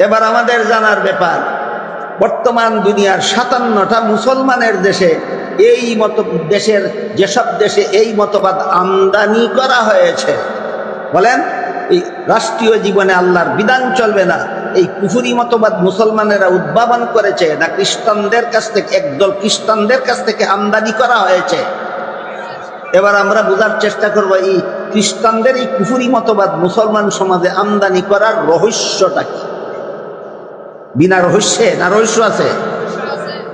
এবার আমাদের জানার ব্যাপার, বর্তমান দুনিয়ার 57টা মুসলমানের দেশে এই দেশের যেসব দেশে এই মতবাদ আমদানি করা হয়েছে, বলেন এই রাষ্ট্রীয় জীবনে আল্লাহর বিধান চলবে না, এই কুফরি মতবাদ মুসলমানেরা উদ্ভাবন করেছে না খ্রিস্টানদের কাছ থেকে, একদল খ্রিস্টানদের কাছ থেকে আমদানি করা হয়েছে? এবার আমরা বোঝার চেষ্টা করব এই খ্রিস্টানদের এই কুফরি মতবাদ মুসলমান সমাজে আমদানি করার রহস্যটা কি। বিনা রহস্যে না রহস্য আছে?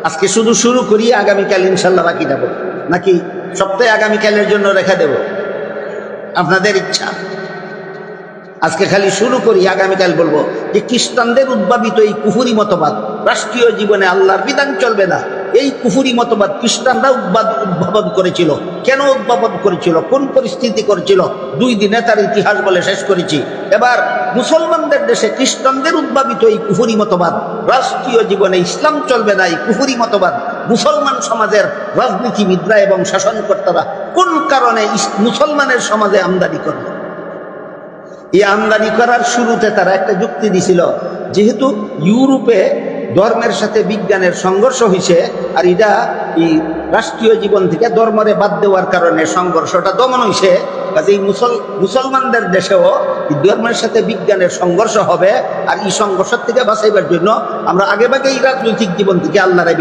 আজকে শুধু শুরু করি, আগামীকাল ইনশাল্লাহ বাকি যাব, নাকি সপ্তাহে আগামীকালের জন্য রেখে দেব? আপনাদের ইচ্ছা। আজকে খালি শুরু করি, আগামীকাল বলবো যে খ্রিস্টানদের উদ্ভাবিত এই কুফরি মতবাদ রাষ্ট্রীয় জীবনে আল্লাহর বিধান চলবে না, এই কুফরি মতবাদ খ্রিস্টানরা উদ্ভাবন করেছিল। কেন উদ্ভাবন করেছিল, কোন পরিস্থিতি করেছিল, 2 দিনে তার ইতিহাস বলে শেষ করেছি। এবার মুসলমানদের দেশে খ্রিস্টানদের উদ্ভাবিত এই কুফরি মতবাদ রাষ্ট্রীয় জীবনে ইসলাম চলবে না, এই কুফরি মতবাদ মুসলমান সমাজের রাজনীতিবিদরা এবং শাসনকর্তারা কোন কারণে মুসলমানের সমাজে আমদানি করবে। এই আমদানি করার শুরুতে তারা একটা যুক্তি দিছিল, যেহেতু ইউরোপে ধর্মের সাথে বিজ্ঞানের সংঘর্ষ হয়েছে, আর এটা এই রাষ্ট্রীয় জীবন থেকে ধর্মরে বাদ দেওয়ার কারণে সংঘর্ষটা দমন হয়েছে, কাজে এই মুসলমানদের দেশেও ধর্মের সাথে বিজ্ঞানের সংঘর্ষ হবে, আর এই সংঘর্ষ থেকে বাঁচাইবার জন্য আমরা আগেভাগে এই রাজনৈতিক জীবন থেকে আল্লাহরে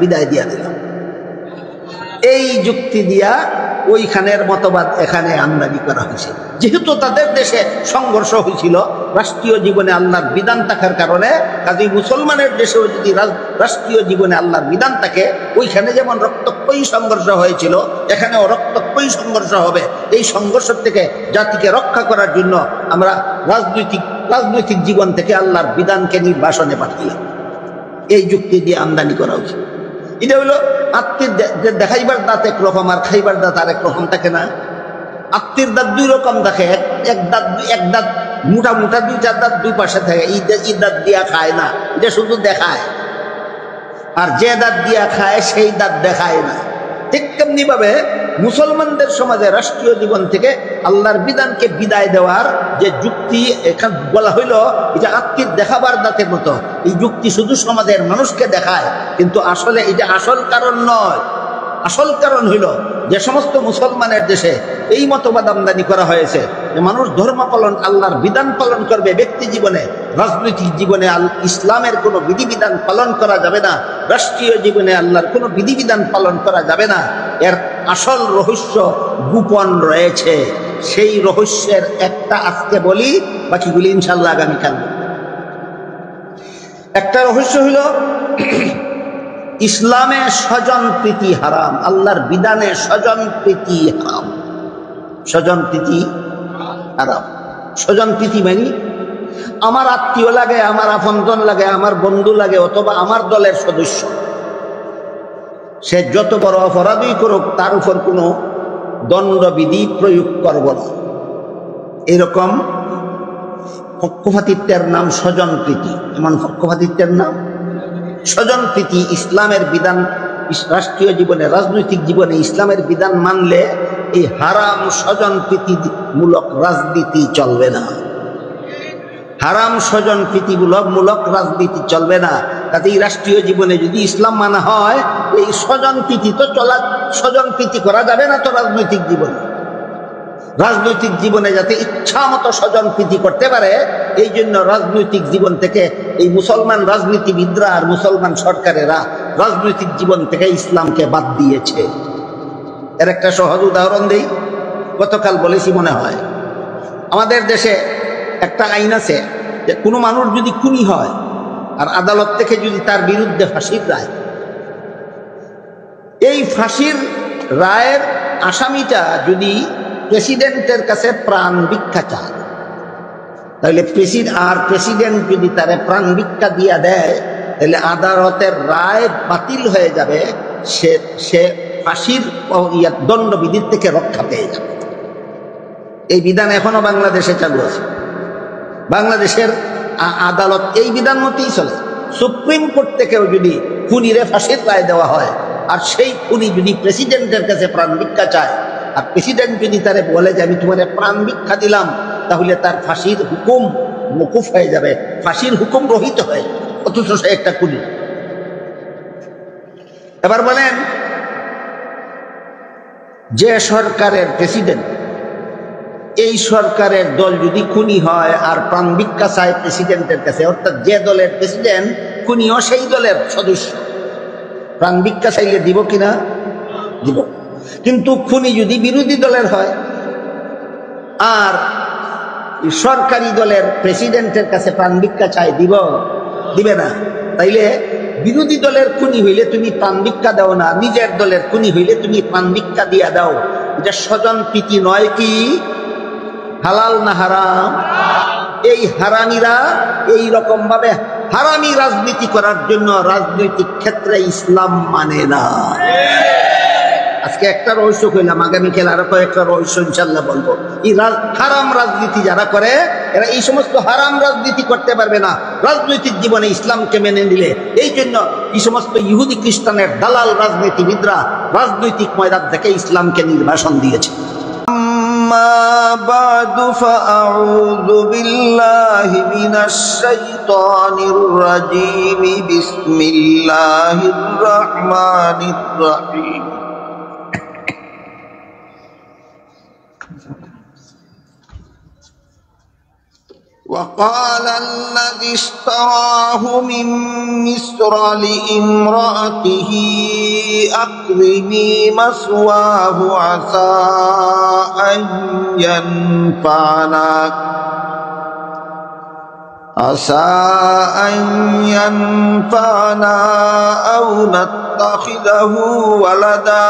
বিদায় দিয়া দিলাম। এই যুক্তি দিয়া ওইখানের মতবাদ এখানে আমদানি করা হয়েছে। যেহেতু তাদের দেশে সংঘর্ষ হয়েছিল রাষ্ট্রীয় জীবনে আল্লাহর বিধান থাকার কারণে, কাজেই মুসলমানের দেশেও যদি রাষ্ট্রীয় জীবনে আল্লাহর বিধান থাকে, ওইখানে যেমন রক্তক্ষয়ী সংঘর্ষ হয়েছিল এখানেও রক্তক্ষয়ী সংঘর্ষ হবে। এই সংঘর্ষ থেকে জাতিকে রক্ষা করার জন্য আমরা রাজনৈতিক জীবন থেকে আল্লাহর বিধানকে নির্বাসনে পাঠাইলাম। এই যুক্তি দিয়ে আমদানি করা উচিত। এটা হলো আত্মীর দেখাইবার দাঁত একরকম আর খাইবার দাঁত আর একরকম থাকে না? আত্মীর দাঁত 2 রকম থাকে, এক দাঁত মোটা 2-4 দাঁত 2 পাশে থাকে, এই দাঁত দিয়া খায় না, এটা শুধু দেখায়। আর যে দাঁত দিয়া খায় সেই দাঁত দেখায় না। ঠিক তেমনি ভাবে মুসলমানদের সমাজে রাষ্ট্রীয় জীবন থেকে আল্লাহর বিধানকে বিদায় দেওয়ার যে যুক্তি এখানে বলা হইল, এটা আত্মীর দেখাবার দাঁতের মতো। এই যুক্তি শুধু সমাজের মানুষকে দেখায়, কিন্তু আসলে এটা আসল কারণ নয়। আসল কারণ হইল যে সমস্ত মুসলমানের দেশে এই মতবাদ আমদানি করা হয়েছে যে মানুষ ধর্ম পালন, আল্লাহর বিধান পালন করবে ব্যক্তি জীবনে, রাজনৈতিক জীবনে ইসলামের কোনো বিধিবিধান পালন করা যাবে না, রাষ্ট্রীয় জীবনে আল্লাহর কোনো বিধিবিধান পালন করা যাবে না। এর আসল রহস্য গোপন রয়েছে। সেই রহস্যের একটা আজকে বলি, বাকিগুলি ইনশাল্লাহ আগামীকাল। একটা রহস্য হইল ইসলামে স্বজন প্রীতি হারাম, আল্লাহর বিধানে স্বজন প্রীতি হারাম। স্বজন প্রীতি হারাম। স্বজন প্রীতি মানে আমার আত্মীয় লাগে, আমার আপনজন লাগে, আমার বন্ধু লাগে, অথবা আমার দলের সদস্য, সে যত বড় অপরাধই করুক তার উপর কোনো দণ্ডবিধি প্রয়োগ করব না। এরকম পক্ষপাতিত্বের নাম স্বজন প্রীতি। এমন পক্ষপাতিত্বের নাম স্বজন প্রীতি। ইসলামের বিধান রাষ্ট্রীয় জীবনে, রাজনৈতিক জীবনে ইসলামের বিধান মানলে এই হারাম স্বজন প্রীতিমূলক রাজনীতি চলবে না। হারাম স্বজন প্রীতিমূলক রাজনীতি চলবে না। কাজে এই রাষ্ট্রীয় জীবনে যদি ইসলাম মানা হয়, এই স্বজন প্রীতি তো স্বজন প্রীতি করা যাবে না তো রাজনৈতিক জীবনে। রাজনৈতিক জীবনে যাতে ইচ্ছা মতো স্বজন প্রীতি করতে পারে, এই জন্য রাজনৈতিক জীবন থেকে এই মুসলমান রাজনীতিবিদরা আর মুসলমান সরকারেরা রাজনৈতিক জীবন থেকে ইসলামকে বাদ দিয়েছে। এর একটা সহজ উদাহরণ দেই, গতকাল বলেছি মনে হয়। আমাদের দেশে একটা আইন আছে যে কোনো মানুষ যদি খুনি হয় আর আদালত থেকে যদি তার বিরুদ্ধে ফাঁসির রায়, এই ফাঁসির রায়ের আসামিটা যদি প্রেসিডেন্টের কাছে প্রাণ ভিক্ষা চায়, তাহলে প্রেসিডেন্ট যদি তারে প্রাণ ভিক্ষা দিয়া দেয়, তাহলে আদালতের রায় বাতিল হয়ে যাবে, সে ফাঁসির দণ্ডবিধির থেকে রক্ষা পেয়ে যাবে। এই বিধান এখনো বাংলাদেশে চালু আছে। বাংলাদেশের আদালত এই বিধান মতেই চলে। সুপ্রিম কোর্ট থেকেও যদি খুনিরে ফাঁসির রায় দেওয়া হয়, আর সেই খুনি যদি প্রেসিডেন্টের কাছে প্রাণ ভিক্ষা চায়, আর প্রেসিডেন্ট যদি তারে বলে যে আমি তোমার প্রাণ ভিক্ষা দিলাম, তাহলে তার ফাঁসির হুকুম মকুফ হয়ে যাবে, ফাঁসির হুকুম রহিত হয়ে, অথচ সে একটা খুনি। এবার বলেন, যে সরকারের প্রেসিডেন্ট, এই সরকারের দল যদি খুনি হয় আর প্রাণ ভিক্ষা চায় প্রেসিডেন্টের কাছে, অর্থাৎ যে দলের প্রেসিডেন্ট খুনিও সেই দলের সদস্য, প্রাণ ভিক্ষা চাইলে দিব কিনা? দিব। কিন্তু খুনি যদি বিরোধী দলের হয় আর সরকারি দলের প্রেসিডেন্টের কাছে প্রাণ ভিক্ষা চাই, দিব? দিবে না। তাইলে বিরোধী দলের খুনি হইলে তুমি প্রাণ ভিক্ষা দাও না, নিজের দলের খুনি হইলে তুমি প্রাণ ভিক্ষা দিয়া দাও। এটা স্বজন প্রীতি নয় কি? হালাল না হারাম? এই হারামিরা এই রকম ভাবে হারামি রাজনীতি করার জন্য রাজনৈতিক ক্ষেত্রে ইসলাম মানে না। আজকে একটা রহস্য কইলাম, আগামীকাল আরো কয়েকটা রহস্য ইনশাল্লাহ বলবো। এই হারাম রাজনীতি যারা করে, এরা এই সমস্ত হারাম রাজনীতি করতে পারবে না রাজনৈতিক জীবনে ইসলামকে মেনে নিলে। এই জন্য এই সমস্ত ইহুদি খ্রিস্টানের দালাল রাজনীতিবিদরা রাজনৈতিক ময়দান থেকে ইসলামকে নির্বাসন দিয়েছে। أما بعد فأعوذ بالله من الشيطان الرجيم بسم الله الرحمن الرحيم وقال الذي اشتراه من مصر لامرأته أكرمي مثواه عسى أن ينفعنا أو نتخذه ولدا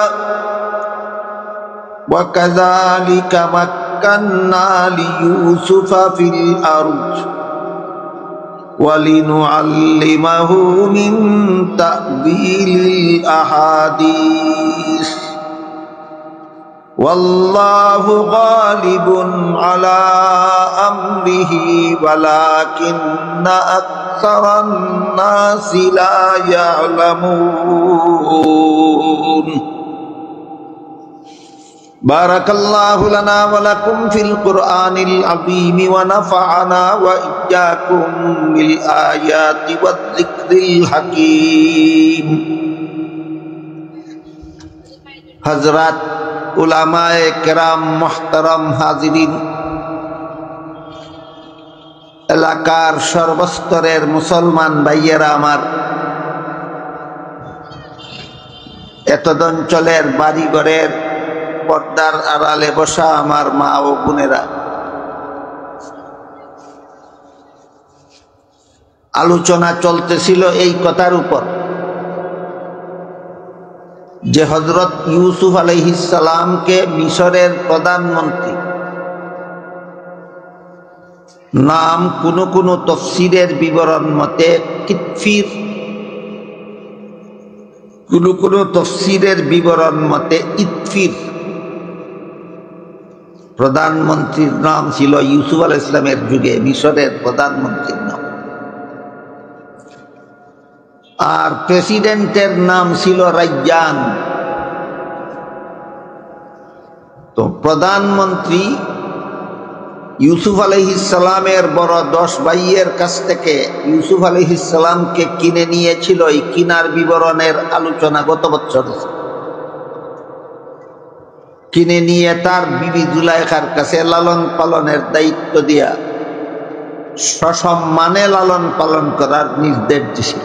وكذلك مكنا ليوسف في الأرض ولنعلمه من تأويل الأحاديث والله غالب على أمره ولكن أكثر الناس لا يعلمون بارك الله لنا ولكم في القرآن العظيم ونفعنا وإياكم بالآيات والذكر الحكيم حضرات উলামায়ে কেরাম, মুহতারাম হাজিরিন, এলাকার সর্বস্তরের মুসলমান ভাইয়েরা আমার, এতদঞ্চলের বাড়িঘরের পর্দার আড়ালে বসা আমার মা ও বোনেরা, আলোচনা চলতেছিল এই কথার উপর যে হযরত ইউসুফ আলাইহিস সালামকে মিশরের প্রধানমন্ত্রী নাম কোন তাফসীরের বিবরণ মতে কিতফির, কোন তাফসীরের বিবরণ মতে ইতফির প্রধানমন্ত্রীর নাম ছিল ইউসুফ আলাইহিস সালামের যুগে মিশরের প্রধানমন্ত্রীর নাম, আর প্রেসিডেন্টের নাম ছিল রায়্যান। তো প্রধানমন্ত্রী ইউসুফ আলাইহিস সালামের বড় 10 ভাইয়ের কাছ থেকে ইউসুফ আলাইহিস সালামকে কিনে নিয়েছিল। এই কিনার বিবরণের আলোচনা গত বছর। কিনে নিয়ে তার বিবি জুলাইখার কাছে লালন পালনের দায়িত্ব দিয়া সসম্মানে লালন পালন করার নির্দেশ দিয়েছিল।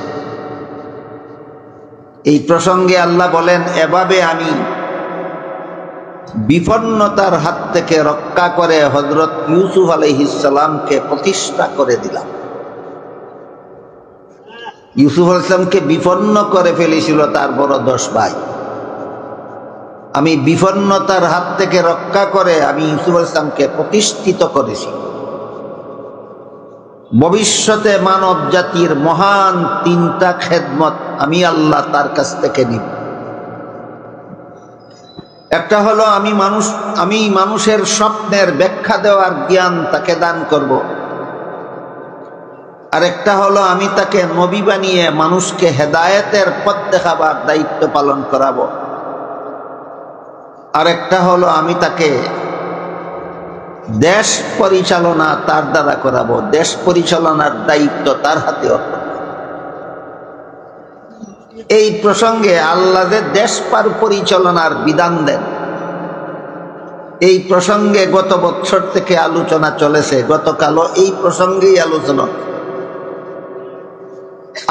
এই প্রসঙ্গে আল্লাহ বলেন, এভাবে আমি বিপন্নতার হাত থেকে রক্ষা করে হযরত ইউসুফ আলাইহিস সালামকে প্রতিষ্ঠা করে দিলাম। ইউসুফ আলাইহিস সালামকে বিপন্ন করে ফেলেছিল তার বড় 10 ভাই। আমি বিপন্নতার হাত থেকে রক্ষা করে আমি ইউসুফ আলাইহিস সালামকে প্রতিষ্ঠিত করেছি। ভবিষ্যতে মানব জাতির মহান 3টা খেদমত আমি আল্লাহ তার কাছ থেকে নিব। একটা হলো আমি মানুষের স্বপ্নের ব্যাখ্যা দেওয়ার জ্ঞান তাকে দান করব। আর একটা হলো আমি তাকে নবী বানিয়ে মানুষকে হেদায়েতের পথ দেখাবার দায়িত্ব পালন করাবো। আর একটা হলো আমি তাকে দেশ পরিচালনা তার দ্বারা করাবো, দেশ পরিচালনার দায়িত্ব তার হাতে অর্পণ। এই প্রসঙ্গে আল্লাহ যে দেশ পরিচালনার বিধান দেন, এই প্রসঙ্গে গত বছর থেকে আলোচনা চলেছে, গতকালও এই প্রসঙ্গেই আলোচনা।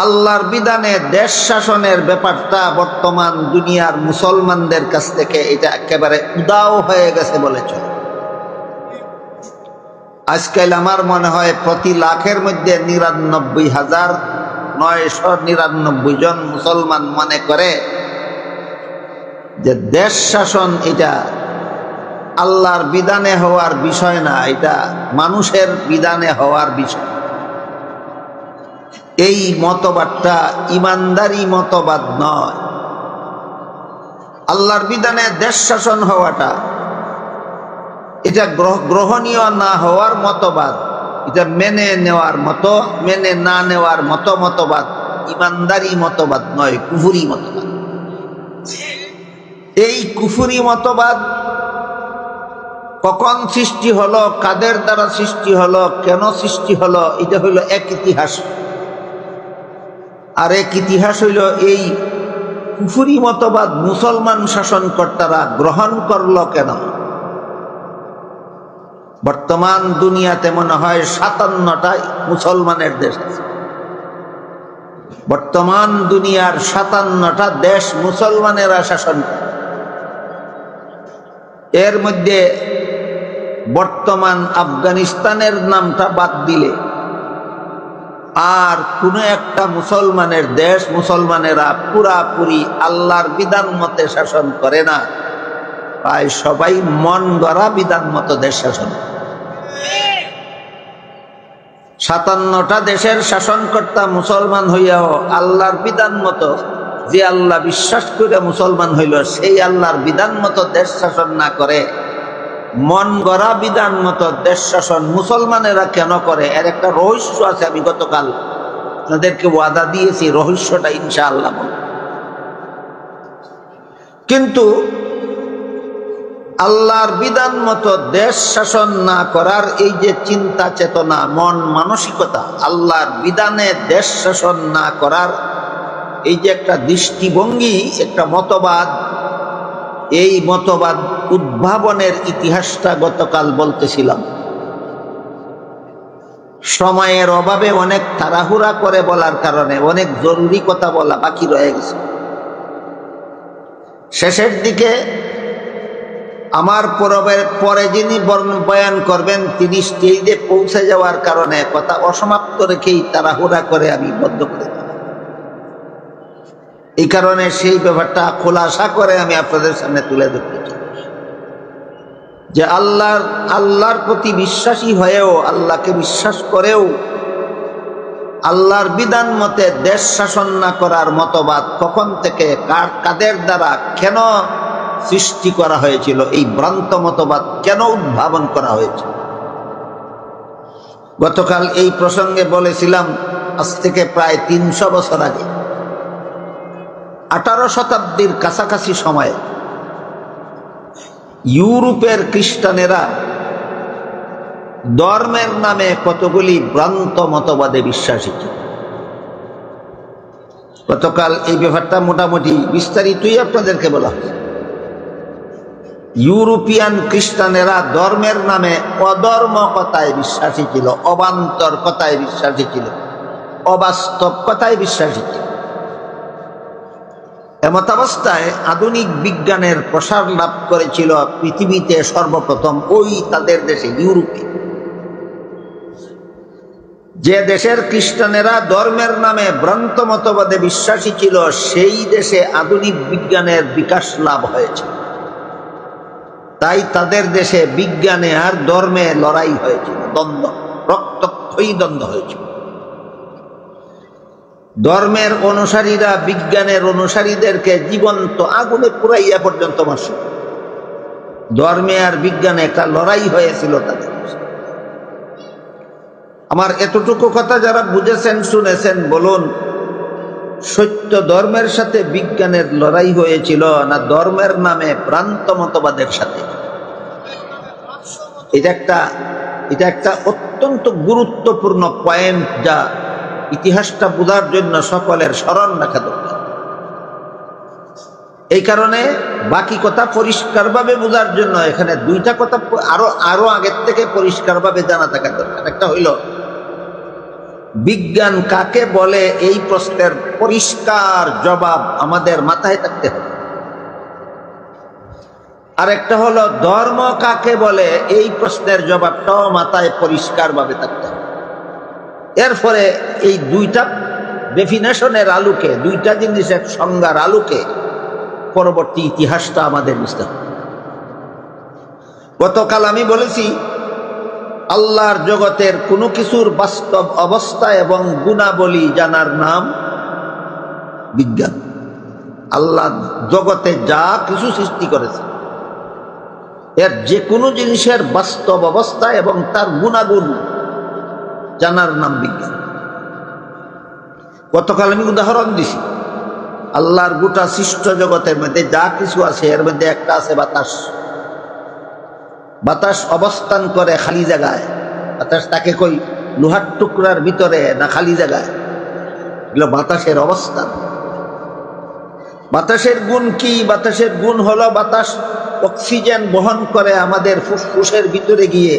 আল্লাহর বিধানে দেশ শাসনের ব্যাপারটা বর্তমান দুনিয়ার মুসলমানদের কাছ থেকে এটা একেবারে উদাও হয়ে গেছে বলে চলে। আজকাল আমার মনে হয় প্রতি লাখের মধ্যে ৯৯,৯৯৯ জন মুসলমান মনে করে যে দেশ শাসন এটা আল্লাহর বিধানে হওয়ার বিষয় না, এটা মানুষের বিধানে হওয়ার বিষয়। এই মতবাদটা ইমানদারি মতবাদ নয়। আল্লাহর বিধানে দেশ শাসন হওয়াটা এটা গ্রহণীয় না হওয়ার মতবাদ, এটা মেনে নেওয়ার মতো, মেনে না নেওয়ার মতো মতবাদ ইমানদারি মতবাদ নয়, কুফরি মতবাদ। এই কুফরি মতবাদ কখন সৃষ্টি হলো, কাদের দ্বারা সৃষ্টি হলো, কেন সৃষ্টি হলো, এটা হইল এক ইতিহাস। আর এক ইতিহাস হইল এই কুফরি মতবাদ মুসলমান শাসনকর্তারা গ্রহণ করলো কেন। বর্তমান দুনিয়াতে মনে হয় ৫৭টা মুসলমানের দেশ আছে। বর্তমান দুনিয়ার ৫৭টা দেশ মুসলমানেরা শাসন করে। এর মধ্যে বর্তমান আফগানিস্তানের নামটা বাদ দিলে আর কোন একটা মুসলমানের দেশ মুসলমানেরা পুরাপুরি আল্লাহর বিধান মতে শাসন করে না। প্রায় সবাই মন গড়া বিধান মতো দেশ শাসন। ৫৭টা দেশের শাসনকর্তা মুসলমান হইয়াও আল্লাহর বিধান মতো, যে আল্লাহ বিশ্বাস করে মুসলমান হইল সেই আল্লাহর বিধান মতো দেশ শাসন না করে মন গড়া বিধান মতো দেশ শাসন মুসলমানেরা কেন করে, এর একটা রহস্য আছে। আমি গতকাল আপনাদেরকে ওয়াদা দিয়েছি, রহস্যটা ইনশাআল্লাহ বলব। কিন্তু আল্লাহর বিধান মতো দেশ শাসন না করার এই যে চিন্তা চেতনা, মন মানসিকতা, আল্লাহর বিধানে দেশ শাসন না করার এই যে একটা দৃষ্টিভঙ্গি, একটা মতবাদ, এই মতবাদ উদ্ভাবনের ইতিহাসটা গতকাল বলতেছিলাম। সময়ের অভাবে অনেক তাড়াহুড়া করে বলার কারণে অনেক জরুরি কথা বলা বাকি রয়ে গেছে। শেষের দিকে আমার পরে যিনি বয়ান করবেন তিনি স্টেজে পৌঁছে যাওয়ার কারণে কথা অসমাপ্ত রেখেই তাড়াহুড়া করে আমি বদ্ধ করে দিই। এই কারণে সেই ব্যাপারটা খোলাসা করে আমি আপনাদের সামনে তুলে ধরতে চাই যে আল্লাহর প্রতি বিশ্বাসী হয়েও, আল্লাহকে বিশ্বাস করেও আল্লাহর বিধান মতে দেশ শাসন না করার মতবাদ কখন থেকে, কাদের দ্বারা, কেন সৃষ্টি করা হয়েছিল, এই ভ্রান্ত মতবাদ কেন উদ্ভাবন করা হয়েছে। গতকাল এই প্রসঙ্গে বলেছিলাম আজ থেকে প্রায় ৩০০ বছর আগে ১৮ শতাব্দীর কাছাকাছি সময়ে ইউরোপের খ্রিস্টানেরা ধর্মের নামে কতগুলি ভ্রান্ত মতবাদে বিশ্বাসী ছিল। গতকাল এই ব্যাপারটা মোটামুটি বিস্তারিতই আপনাদেরকে বলা হয়েছে। ইউরোপিয়ান খ্রিস্টানেরা ধর্মের নামে অধর্ম কথায় বিশ্বাসী ছিল, অবান্তর কথায় বিশ্বাসী ছিল, অবাস্তব কথায় বিশ্বাসী ছিল। এমতাবস্থায় আধুনিক বিজ্ঞানের প্রসার লাভ করেছিল পৃথিবীতে সর্বপ্রথম ওই তাদের দেশে, ইউরোপে। যে দেশের খ্রিস্টানেরা ধর্মের নামে ভ্রান্ত মতবাদে বিশ্বাসী ছিল সেই দেশে আধুনিক বিজ্ঞানের বিকাশ লাভ হয়েছে। তাই তাদের দেশে বিজ্ঞানে আর ধর্মে লড়াই হয়েছিল, দ্বন্দ্ব, রক্তক্ষয়ী দ্বন্দ্ব হয়েছিল। ধর্মের অনুসারীরা বিজ্ঞানের অনুসারীদেরকে জীবন্ত আগুনে পুরাইয়া পর্যন্ত মারছে। ধর্মে আর বিজ্ঞানে একটা লড়াই হয়েছিল তাদের। আমার এতটুকু কথা যারা বুঝেছেন, শুনেছেন, বলুন সত্য ধর্মের সাথে বিজ্ঞানের লড়াই হয়েছিল না ধর্মের নামে ভ্রান্ত মতবাদের সাথে? এটা একটা অত্যন্ত গুরুত্বপূর্ণ পয়েন্ট, যা ইতিহাসটা বোঝার জন্য সকলের স্মরণ রাখা দরকার। এই কারণে বাকি কথা পরিষ্কারভাবে বোঝার জন্য এখানে দুইটা কথা আরো আগের থেকে পরিষ্কারভাবে জানা থাকা দরকার। একটা হইল বিজ্ঞান কাকে বলে, এই প্রশ্নের পরিষ্কার জবাব আমাদের মাথায় থাকতে হবে। আর একটা হলো ধর্ম কাকে বলে, এই প্রশ্নের জবাবটাও মাথায় পরিষ্কারভাবে থাকতে হবে। এরপরে এই দুইটা ডেফিনেশনের আলোকে, দুইটা জিনিসের সংজ্ঞার আলোকে পরবর্তী ইতিহাসটা আমাদের বুঝতে হবে। গতকাল আমি বলেছি, আল্লাহর জগতের কোনো কিছুর বাস্তব অবস্থা এবং গুণাবলী জানার নাম বিজ্ঞান। আল্লাহ জগতে যা কিছু সৃষ্টি করেছে, এর যে কোনো জিনিসের বাস্তব অবস্থা এবং তার গুণাগুণ জানার নাম বিজ্ঞান। গতকাল আমি উদাহরণ দিছি, আল্লাহর গোটা সৃষ্ট জগতের মধ্যে যা কিছু আছে, এর মধ্যে একটা আছে বাতাস। বাতাস অবস্থান করে খালি জায়গায়। বাতাস তাকে কই লোহার টুকরার ভিতরে না খালি জায়গায়, এগুলো বাতাসের অবস্থান। বাতাসের গুণ কি? বাতাসের গুণ হলো বাতাস অক্সিজেন বহন করে আমাদের ফুসফুসের ভিতরে গিয়ে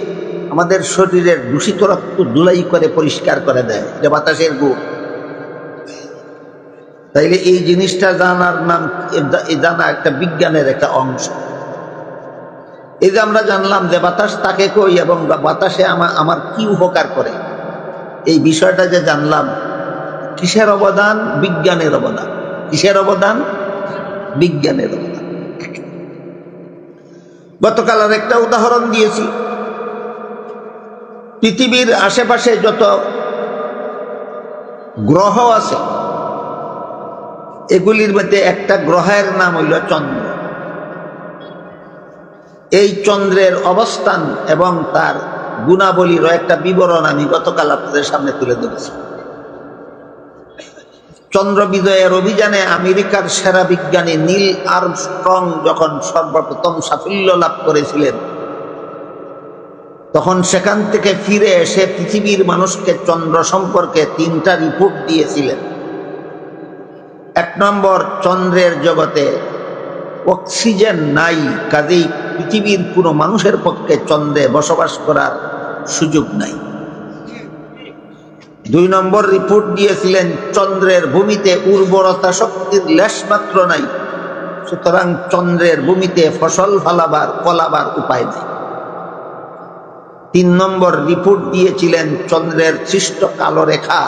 আমাদের শরীরের দূষিত রক্ত ধুলাই করে পরিষ্কার করে দেয়, এটা বাতাসের গুণ। তাইলে এই জিনিসটা জানার নাম, জানা একটা বিজ্ঞানের একটা অংশ। এই যে আমরা জানলাম যে বাতাস তাকে কই এবং বাতাসে আমার কি উপকার করে, এই বিষয়টা যে জানলাম, কিসের অবদান? বিজ্ঞানের অবদান। কিসের অবদান? বিজ্ঞানের অবদান। গতকাল আর একটা উদাহরণ দিয়েছি, পৃথিবীর আশেপাশে যত গ্রহ আছে, এগুলির মধ্যে একটা গ্রহের নাম হইল চন্দ্র। এই চন্দ্রের অবস্থান এবং তার গুণাবলীর একটা বিবরণ আমি গতকাল আপনাদের সামনে তুলে ধরেছি। চন্দ্র বিজয়ের অভিযানে আমেরিকার সেরা বিজ্ঞানী নীল আর্মস্ট্রং যখন সর্বপ্রথম সাফল্য লাভ করেছিলেন, তখন সেখান থেকে ফিরে এসে পৃথিবীর মানুষকে চন্দ্র সম্পর্কে 3টা রিপোর্ট দিয়েছিলেন। 1 নম্বর, চন্দ্রের জগতে অক্সিজেন নাই, কাজেই পৃথিবীর কোনো মানুষের পক্ষে চন্দ্রে বসবাস করার সুযোগ নাই। 2 নম্বর রিপোর্ট দিয়েছিলেন, চন্দ্রের ভূমিতে উর্বরতা শক্তির লেশ মাত্র নাই, সুতরাং চন্দ্রের ভূমিতে ফসল ফলাবার উপায় নেই। 3 নম্বর রিপোর্ট দিয়েছিলেন, চন্দ্রের সৃষ্ট কালো রেখা,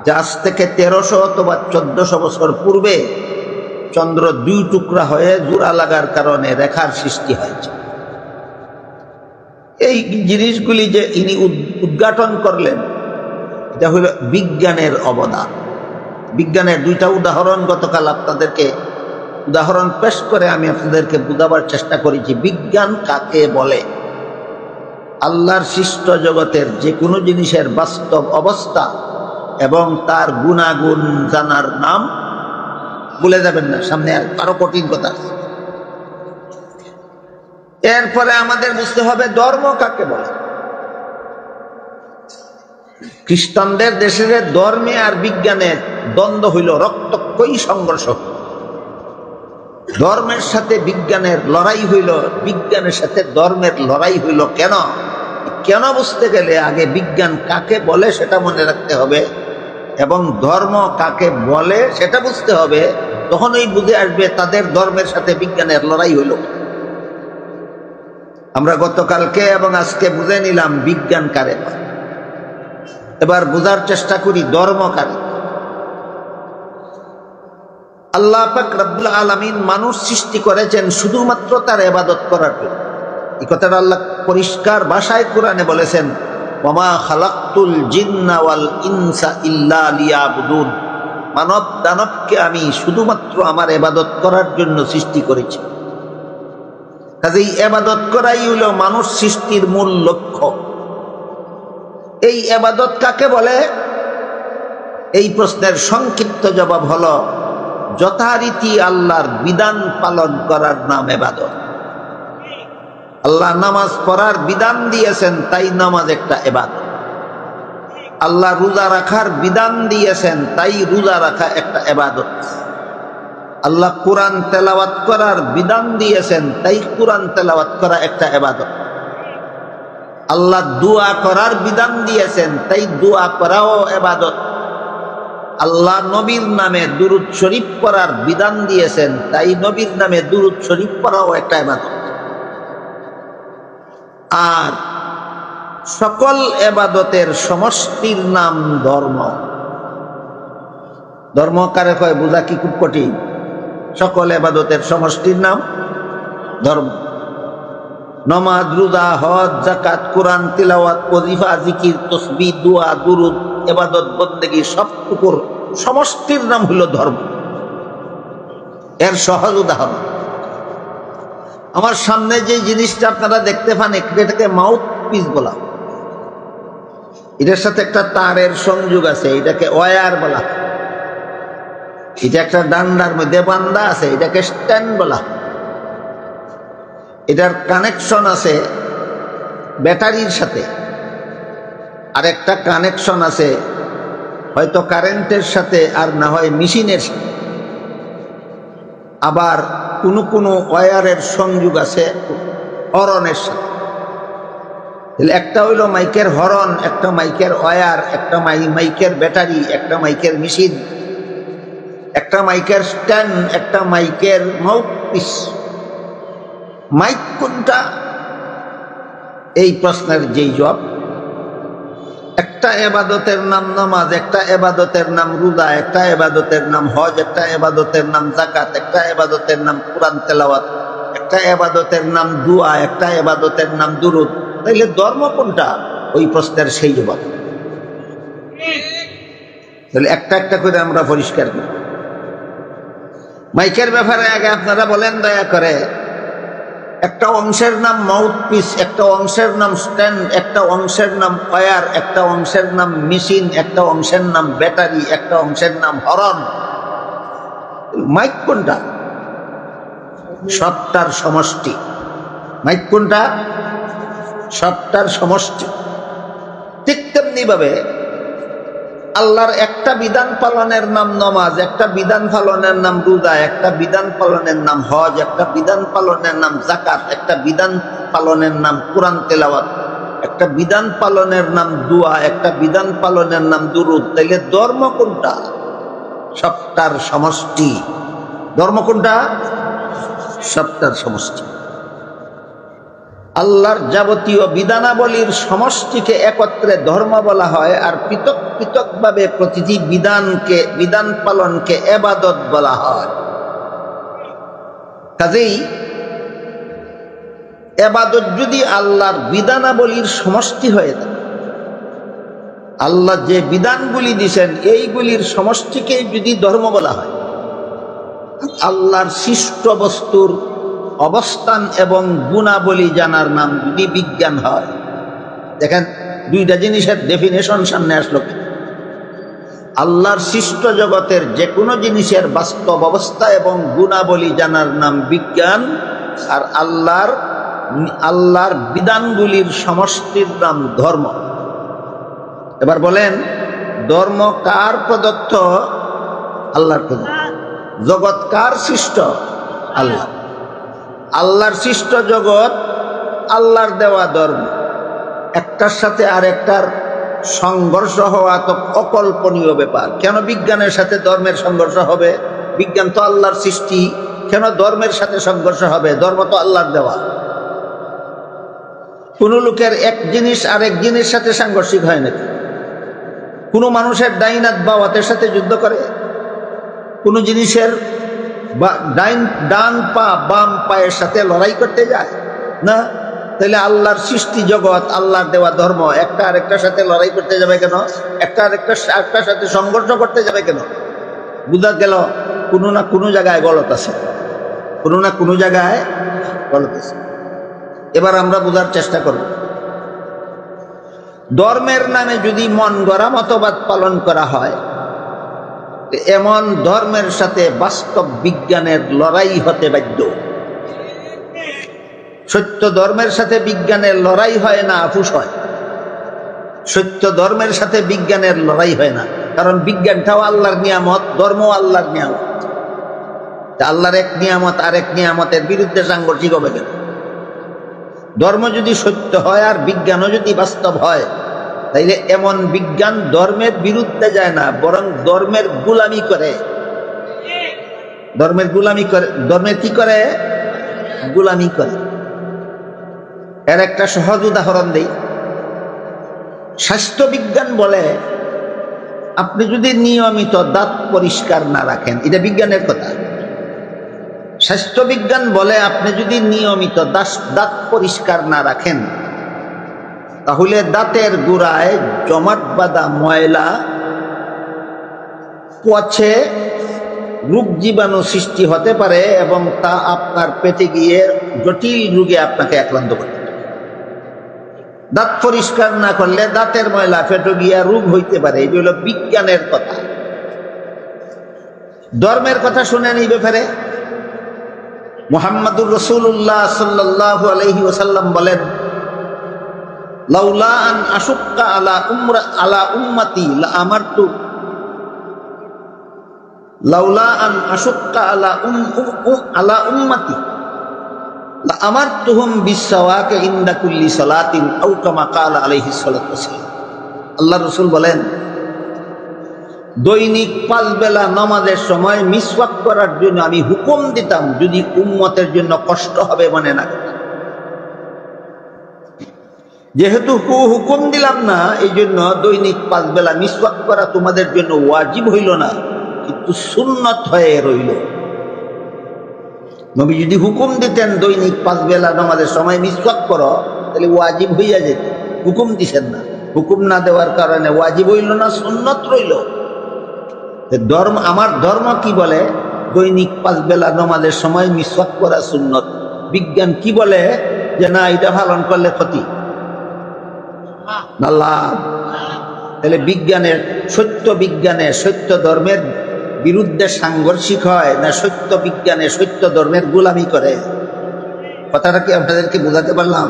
যা আজ থেকে 1300 অথবা 1400 বছর পূর্বে চন্দ্র 2 টুকরা হয়ে জোড়া লাগার কারণে রেখার সৃষ্টি হয়েছে। এই জিনিসগুলি যে ইনি উদ্ঘাটন করলেন, এটা হলো বিজ্ঞানের অবদান। বিজ্ঞানের 2টা উদাহরণ গতকাল আপনাদেরকে উদাহরণ পেশ করে আমি আপনাদেরকে বোঝাবার চেষ্টা করেছি বিজ্ঞান কাকে বলে। আল্লাহর সৃষ্ট জগতের যে কোনো জিনিসের বাস্তব অবস্থা এবং তার গুণাগুণ জানার নাম, ভুলে যাবেন না, সামনে আরো কঠিন কথা আছে। এরপরে আমাদের বুঝতে হবে ধর্ম কাকে বলে। খ্রিস্টানদের দেশে ধর্মে আর বিজ্ঞানের দ্বন্দ্ব হইল, রক্তক্ষয়ী সংঘর্ষ। ধর্মের সাথে বিজ্ঞানের লড়াই হইল, বিজ্ঞানের সাথে ধর্মের লড়াই হইল। কেন বুঝতে গেলে আগে বিজ্ঞান কাকে বলে সেটা মনে রাখতে হবে এবং ধর্ম কাকে বলে সেটা বুঝতে হবে। তখনই বুঝে আসবে তাদের ধর্মের সাথে বিজ্ঞানের লড়াই হইল। আমরা গতকালকে এবং আজকে বুঝে নিলাম বিজ্ঞান কারে বলে। এবার বোঝার চেষ্টা করি ধর্ম কারে। আল্লাহ পাক রব্বুল আলামিন মানুষ সৃষ্টি করেছেন শুধুমাত্র তার ইবাদত করার জন্য। এই কথাটা আল্লাহ পরিষ্কার ভাষায় কোরআনে বলেছেন, ওয়ামা খালাকতুল জিন্না ওয়াল ইনসা ইল্লা লিয়াবুদুন। মানব দানবকে আমি শুধুমাত্র আমার ইবাদত করার জন্য সৃষ্টি করেছি। কাজেই ইবাদত করাই হলো মানুষ সৃষ্টির মূল লক্ষ্য। এই ইবাদত কাকে বলে? এই প্রশ্নের সংক্ষিপ্ত জবাব হলো, যথারীতি আল্লাহর বিধান পালন করার নাম ইবাদত। আল্লাহ নামাজ পড়ার বিধান দিয়েছেন, তাই নামাজ একটা ইবাদত। আল্লাহ রোজা রাখার বিধান দিয়েছেন, তাই রোজা রাখা একটা ইবাদত। আল্লাহ কোরআন তেলাওয়াত করার বিধান দিয়েছেন, তাই কোরআন তেলাওয়াত করা একটা ইবাদত। আল্লাহ দোয়া করার বিধান দিয়েছেন, তাই দোয়া করাও ইবাদত। আল্লাহ নবীর নামে দুরূদ শরীফ পড়ার বিধান দিয়েছেন, তাই নবীর নামে দুরূদ শরীফ পড়াও একটা ইবাদত। আর সকল ইবাদতের সমষ্টির নাম ধর্ম। ধর্ম কারে কয় বোঝা কি খুব কঠিন। সকল ইবাদতের সমষ্টির নাম ধর্ম। নামাজ, রোজা, হজ, যাকাত, কোরআন তিলাওয়াত, ওয়াজিফা, জিকির, তাসবিহ, দোয়া, দুরূদ, ইবাদত, বন্দেগী সবটুকুর সমষ্টির নাম হলো ধর্ম। এর সহজ উদাহরণ, আমার সামনে যে জিনিসটা আপনারা দেখতে পান, এটাকে মাউথ পিস বলা। এটার সাথে একটা তারের সংযোগ আছে, এটাকে ওয়্যার বলা। এটা একটা ডান্ডার মধ্যে বান্ধা আছে, এটাকে স্ট্যান্ড বলা। এটার কানেকশন আছে ব্যাটারির সাথে, আর একটা কানেকশন আছে হয়তো কারেন্টের সাথে, আর না হয় মেশিনের সাথে। আবার কোনো ওয়্যারের সংযোগ আছে হরনের সাথে। একটা হইল মাইকের হরন, একটা মাইকের ওয়্যার, একটা মাইকের ব্যাটারি, একটা মাইকের মেশিন, একটা মাইকের স্ট্যান্ড, একটা মাইকের মাউথপিস। মাইক কোনটা? এই প্রশ্নের যেই জবাব, একটা ইবাদতের নাম নামাজ, একটা ইবাদতের নাম রোজা, একটা ইবাদতের নাম হজ, একটা ইবাদতের নাম যাকাত, একটা ইবাদতের নাম কোরআন তেলাওয়াত, একটা ইবাদতের নাম দোয়া, একটা ইবাদতের নাম দুরূদ। তাইলে ধর্ম কোনটা? ওই প্রশ্নের সেই জবাব। তাহলে একটা একটা করে আমরা পরিষ্কার করি। মাইকের ব্যাপারে আগে আপনারা বলেন দয়া করে। একটা অংশের নাম মাউথপিস, একটা অংশের নাম স্ট্যান্ড, একটা অংশের নাম ওয়্যার, একটা অংশের নাম মেশিন, একটা অংশের নাম ব্যাটারি, একটা অংশের নাম হরন। মাইক কোনটা? সবটার সমষ্টি। মাইক কোনটা? সবটার সমষ্টি। ঠিক তেমনি ভাবে আল্লাহর একটা বিধান পালনের নাম নামাজ, একটা বিধান পালনের নাম রোজা, একটা বিধান পালনের নাম হজ, একটা বিধান পালনের নাম যাকাত, একটা বিধান পালনের নাম কোরআন তেলাওয়াত, একটা বিধান পালনের নাম দোয়া, একটা বিধান পালনের নাম দুরূদ। তাইলে ধর্ম কোনটা? সবটার সমষ্টি। ধর্ম কোনটা? সবটার সমষ্টি। আল্লাহর যাবতীয় বিধানাবলীর সমষ্টিকে একত্রে ধর্ম বলা হয়, আর পৃথক পৃথকভাবে প্রতিটি বিধান পালনকে ইবাদত বলা হয়। কাজেই ইবাদত যদি আল্লাহর বিধানাবলীর সমষ্টি হয়ে থাকে, আল্লাহ যে বিধানগুলি দিয়েছেন এইগুলির সমষ্টিকে যদি ধর্ম বলা হয়, আল্লাহর সৃষ্ট বস্তুর অবস্থান এবং গুণাবলী জানার নাম যদি বিজ্ঞান হয়। দেখেন দুইটা জিনিসের ডেফিনেশন সামনে আসলো। আল্লাহর সৃষ্ট জগতের যে কোনো জিনিসের বাস্তব অবস্থা এবং গুণাবলী জানার নাম বিজ্ঞান, আর আল্লাহর বিধানগুলির সমষ্টির নাম ধর্ম। এবার বলেন, ধর্ম কার প্রদত্ত? আল্লাহর প্রদত্ত। জগৎ কার সৃষ্ট? আল্লাহ। আল্লাহর সৃষ্ট জগৎ, আল্লাহর দেওয়া ধর্ম। একটার সাথে আরেকটার সংঘর্ষ হওয়া তো অকল্পনীয় ব্যাপার। কেন বিজ্ঞানের সাথে ধর্মের সংঘর্ষ হবে? বিজ্ঞান তো আল্লাহর সৃষ্টি, কেন ধর্মের সাথে সংঘর্ষ হবে? ধর্ম তো আল্লাহর দেওয়া। কোন লোকের এক জিনিস আরেক জিনিসের সাথে সাংঘর্ষিক হয় নাকি? কোন মানুষের ডাইন হাত বাম হাতের সাথে যুদ্ধ করে? কোন জিনিসের ডান পা বাম পায়ের সাথে লড়াই করতে যায় না। তাহলে আল্লাহর সৃষ্টি জগৎ, আল্লাহর দেওয়া ধর্ম একটা আরেকটার সাথে লড়াই করতে যাবে কেন? একটা আরেকটার সাথে সংঘর্ষ করতে যাবে কেন? বুঝা গেল কোনো না কোনো জায়গায় গলত আছে, কোনো না কোনো জায়গায় গলত আছে। এবার আমরা বোঝার চেষ্টা করব, ধর্মের নামে যদি মন গড়া মতবাদ পালন করা হয়, এমন ধর্মের সাথে বাস্তব বিজ্ঞানের লড়াই হতে বাধ্য। সত্য ধর্মের সাথে বিজ্ঞানের লড়াই হয় না, আপুস হয়। সত্য ধর্মের সাথে বিজ্ঞানের লড়াই হয় না, কারণ বিজ্ঞানটাও আল্লাহর নিয়ামত, ধর্মও আল্লাহর নিয়ামত। আল্লাহর এক নিয়ামত আরেক নিয়ামতের বিরুদ্ধে সাংঘর্ষিক হবে কেন? ধর্ম যদি সত্য হয় আর বিজ্ঞানও যদি বাস্তব হয়, তাইলে এমন বিজ্ঞান ধর্মের বিরুদ্ধে যায় না, বরং ধর্মের গোলামি করে। ধর্মের গোলামি করে। ধর্মের কি করে? গোলামি করে। এর একটা সহজ উদাহরণ দেই। স্বাস্থ্য বিজ্ঞান বলে আপনি যদি নিয়মিত দাঁত পরিষ্কার না রাখেন, এটা বিজ্ঞানের কথা। স্বাস্থ্য বিজ্ঞান বলে আপনি যদি নিয়মিত দাঁত পরিষ্কার না রাখেন, তাহলে দাঁতের গোড়ায় জমাট বাঁধা ময়লা পচে রোগ জীবাণু সৃষ্টি হতে পারে এবং তা আপনার পেটে গিয়ে জটিল রোগে আপনাকে আক্রান্ত করতে পারে। দাঁত পরিষ্কার না করলে দাঁতের ময়লা পেটে গিয়া রোগ হইতে পারে। এটি হলো বিজ্ঞানের কথা। ধর্মের কথা শুনেন এই ব্যাপারে। মুহাম্মাদুর রাসূলুল্লাহ সাল্লাল্লাহু আলাইহি ওয়াসাল্লাম বলেন, লাউলা আন আশুক্কা আলা উম্মতি লা আমারতু লাউলা আন আশুক্কা আলা উম্মতি লা আমারতুহুম বিসওয়াকি ইনদা কুল্লি সালাতিন আও কামা ক্বালা আলাইহিস সালাতু ওয়াসসালাম। আল্লাহর রাসূল বলেন, দৈনিক 5 বেলা নামাজের সময় মিসওয়াক করার জন্য আমি হুকুম দিতাম, যদি উম্মতের জন্য কষ্ট হবে মনে না। যেহেতু হুকুম দিলাম না, এই জন্য দৈনিক 5 বেলা মিসওয়াক করা তোমাদের জন্য ওয়াজিব হইল না, কিন্তু সুন্নত হয়ে রইল। নবী যদি হুকুম দিতেন দৈনিক 5 বেলা নামাজের সময় মিসওয়াক করো, তাহলে ওয়াজিব হইয়া যেত। হুকুম দিছেন না, হুকুম না দেওয়ার কারণে ওয়াজিব হইল না, সুন্নত রইল। ধর্ম, আমার ধর্ম কি বলে? দৈনিক 5 বেলা নামাজের সময় মিসওয়াক করা সুন্নত। বিজ্ঞান কি বলে? যে না, এটা পালন করলে ক্ষতি না লাভ। তাহলে বিজ্ঞানের সত্য ধর্মের বিরুদ্ধে সাংঘর্ষিক হয় না সত্য বিজ্ঞানে সত্য ধর্মের গোলামি করে? কথাটা কি আপনাদেরকে বোঝাতে পারলাম?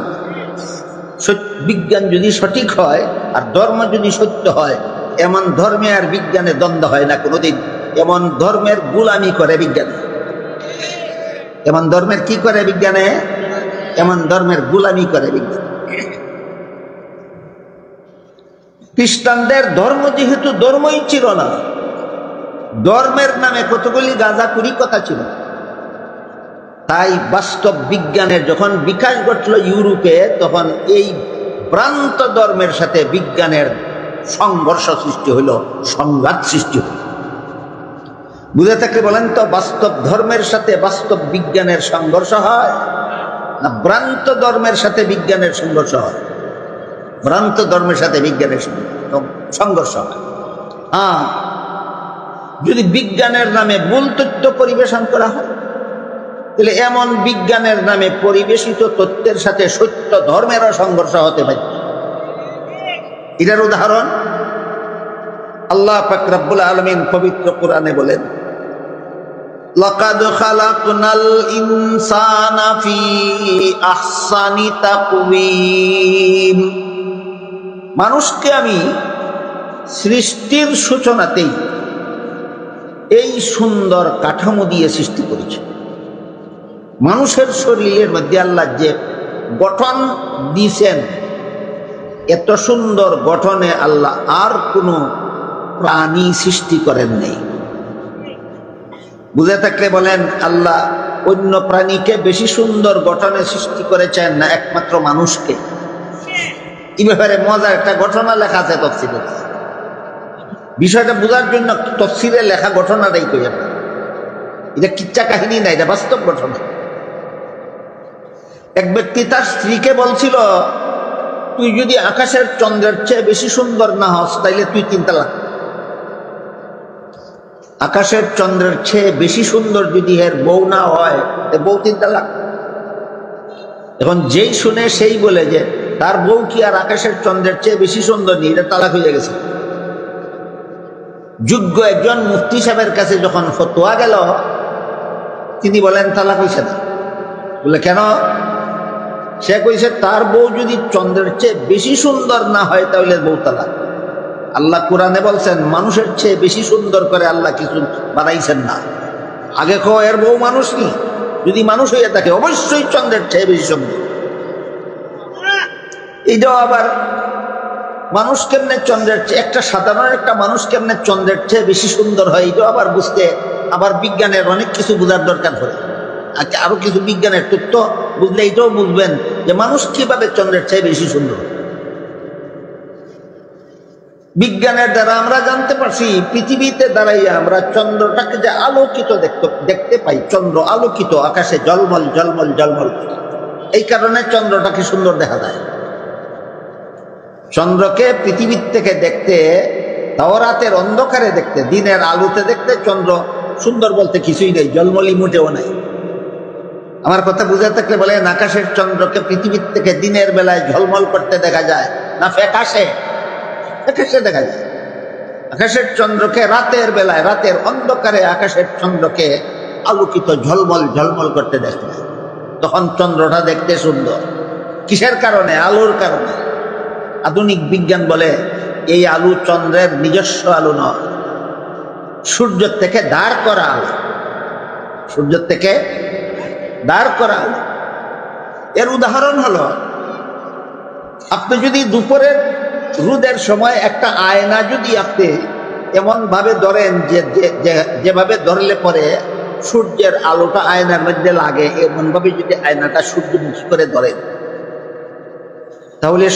বিজ্ঞান যদি সঠিক হয় আর ধর্ম যদি সত্য হয়, এমন ধর্মে আর বিজ্ঞানে দ্বন্দ্ব হয় না কোনোদিন। এমন ধর্মের গোলামি করে বিজ্ঞানে। এমন ধর্মের কি করে বিজ্ঞানে? এমন ধর্মের গোলামি করে বিজ্ঞান। খ্রিস্টানদের ধর্ম যেহেতু ধর্মই ছিল না, ধর্মের নামে কতগুলি গাঁজাখুরি কথা ছিল, তাই বাস্তব বিজ্ঞানের যখন বিকাশ ঘটল ইউরোপে, তখন এই ভ্রান্ত ধর্মের সাথে বিজ্ঞানের সংঘর্ষ সৃষ্টি হইল, সংঘাত সৃষ্টি হইল। বুঝে থাকলে বলেন তো, বাস্তব ধর্মের সাথে বাস্তব বিজ্ঞানের সংঘর্ষ হয় না ভ্রান্ত ধর্মের সাথে বিজ্ঞানের সংঘর্ষ হয়? ভ্রান্ত ধর্মের সাথে বিজ্ঞানের সংঘর্ষ হয়। হ্যাঁ, যদি বিজ্ঞানের নামে ভুল তথ্য পরিবেশন করা হয়, তাহলে এমন বিজ্ঞানের নামে পরিবেশিত তথ্যের সাথে সত্য ধর্মেরও সংঘর্ষ হতে পারে। এটার উদাহরণ আল্লাহ পাক রব্বুল আলামিন পবিত্র কোরআনে বলেন, লাকাদ খালাকনাল ইনসানা ফি আহসানি তাকওয়িম। মানুষকে আমি সৃষ্টির সূচনাতেই এই সুন্দর কাঠামো দিয়ে সৃষ্টি করেছি। মানুষের শরীরের মধ্যে আল্লাহ যে গঠন দিয়েছেন, এত সুন্দর গঠনে আল্লাহ আর কোনো প্রাণী সৃষ্টি করেন নেই। বুঝে থাকলে বলেন, আল্লাহ অন্য প্রাণীকে বেশি সুন্দর গঠনে সৃষ্টি করেছেন না একমাত্র মানুষকে? এই ব্যাপারে মজার একটা ঘটনা লেখা আছে তফসিরে। বিষয়টা বোঝার জন্য তফসিরে লেখা ঘটনাটাই কই। এটা কিচ্ছা কাহিনী না, এটা বাস্তব ঘটনা। এক ব্যক্তি তার স্ত্রীকে বলছিল, তুই যদি আকাশের চন্দ্রের চেয়ে বেশি সুন্দর না হস, তাইলে তুই 3 তালাক। আকাশের চন্দ্রের চেয়ে বেশি সুন্দর যদি এর বউ না হয়, বউ 3 তালাক। এখন যেই শুনে সেই বলে যে তার বউ কি আর আকাশের চন্দ্রের চেয়ে বেশি সুন্দর নেই, এটা তালাক হয়ে গেছে। যোগ্য একজন মুফতি সাহেবের কাছে যখন ফতোয়া গেল, তিনি বলেন তালাক হয়েছে না। বলে কেন? সে কইছে তার বউ যদি চন্দ্রের চেয়ে বেশি সুন্দর না হয় তাহলে বউ তালাক। আল্লাহ কোরআনে বলছেন মানুষের চেয়ে বেশি সুন্দর করে আল্লাহ কিছু বানাইছেন না। আগে এর বউ মানুষ নি, যদি মানুষ হয়ে থাকে অবশ্যই চন্দ্রের চেয়ে বেশি সুন্দর। এইটাও আবার মানুষ কেমনে চন্দ্রের চেয়ে, একটা সাধারণ একটা মানুষ কেমনে চন্দ্রের চেয়ে বেশি সুন্দর হয়, এটাও আবার বুঝতে আবার বিজ্ঞানের অনেক কিছু বোঝার দরকার পড়ে। আরো কিছু বিজ্ঞানের তথ্য বুঝলে এটাও বুঝবেন যে মানুষ কিভাবে চন্দ্রের চেয়ে বেশি সুন্দর। বিজ্ঞানের দ্বারা আমরা জানতে পারছি পৃথিবীতে দাঁড়াইয়া আমরা চন্দ্রটাকে যে আলোকিত দেখতে পাই, চন্দ্র আলোকিত, আকাশে জলমল জলমল জলমল, এই কারণে চন্দ্রটাকে সুন্দর দেখা যায়। চন্দ্রকে পৃথিবীর থেকে দেখতে, তাওরাতের অন্ধকারে দেখতে, দিনের আলোতে দেখতে চন্দ্র সুন্দর বলতে কিছুই নেই, জলমলি মোটেও নাই। আমার কথা বুঝে থাকলে বলেন, আকাশের চন্দ্রকে পৃথিবীর থেকে দিনের বেলায় ঝলমল করতে দেখা যায় না ফ্যাকাশে? ফ্যাকাশে দেখা যায়। আকাশের চন্দ্রকে রাতের বেলায়, রাতের অন্ধকারে আকাশের চন্দ্রকে আলোকিত ঝলমল ঝলমল করতে দেখা যায়। তখন চন্দ্রটা দেখতে সুন্দর। কিসের কারণে? আলোর কারণে। আধুনিক বিজ্ঞান বলে এই আলো চন্দ্রের নিজস্ব আলো নয়, সূর্যের থেকে দাঁড় করা আলো, সূর্যের থেকে দাঁড় করা আলো। এর উদাহরণ হলো, আপনি যদি দুপুরের রোদের সময় একটা আয়না যদি আপনি এমন ভাবে ধরেন যেভাবে ধরলে পরে সূর্যের আলোটা আয়নার মধ্যে লাগে, এমন ভাবে যদি আয়নাটা সূর্যমুখী করে ধরেন, তাহলে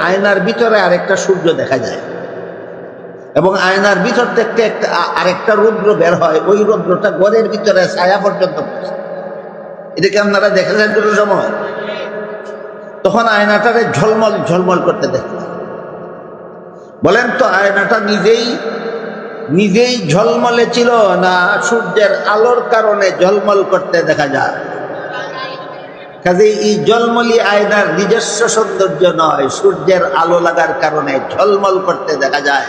আয়নার ভিতরে আরেকটা সূর্য দেখা যায়, এবং আয়নার ভিতর থেকে আরেকটা রৌদ্র বের হয়। ওই রৌদ্রটা ঘরের ভিতরে ছায়া পর্যন্ত পৌঁছে। এটাকে আপনারা দেখেছেন কোনো সময়? তখন আয়নাটারে ঝলমল ঝলমল করতে দেখেন। বলেন তো, আয়নাটা নিজেই ঝলমলে ছিল না সূর্যের আলোর কারণে ঝলমল করতে দেখা যায়? কাজেই এই ঝলমলি আয়নার নিজস্ব সৌন্দর্য নয়, সূর্যের আলো লাগার কারণে ঝলমল করতে দেখা যায়।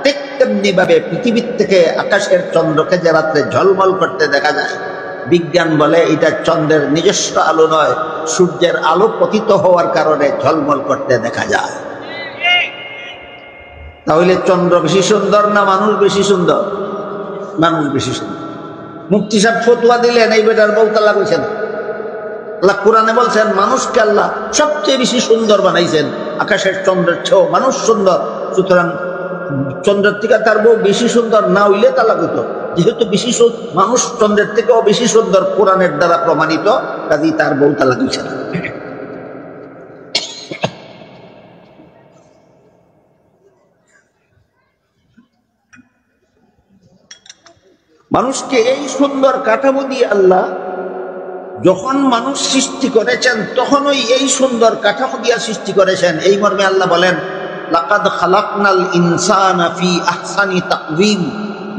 ঠিক তেমনি ভাবে পৃথিবীর থেকে আকাশের চন্দ্রকে যে রাত্রে ঝলমল করতে দেখা যায়, বিজ্ঞান বলে এটা চন্দ্রের নিজস্ব আলো নয়, সূর্যের আলো পতিত হওয়ার কারণে ঝলমল করতে দেখা যায়। তাহলে চন্দ্র বেশি সুন্দর না মানুষ বেশি সুন্দর? মানুষ বেশি সুন্দর। মুফতি সাহেব ফতোয়া দিলেন, এই বেটার বউ তালাক হইছে না। আল্লাহ কোরআনে বলছেন মানুষকে আল্লাহ সবচেয়ে বেশি সুন্দর বানাইছেন, আকাশের চন্দ্রের চেয়েও মানুষ সুন্দর। সুতরাং চন্দ্রের থেকে তার বউ বেশি সুন্দর না হইলে তালাক হইত। যেহেতু মানুষ চন্দ্রের থেকেও বেশি সুন্দর, কোরআনের দ্বারা প্রমাণিত, কাজেই তার বউ তালাক হইছে না। মানুষকে এই সুন্দর কাঠামো দিয়ে আল্লাহ যখন মানুষ সৃষ্টি করেছেন, তখনই এই সুন্দর কাঠামো দিয়া সৃষ্টি করেছেন। এই মর্মে আল্লাহ বলেন, লাকাদ খালাকনাল ইনসানা ফি আহসানি তাকওয়িম,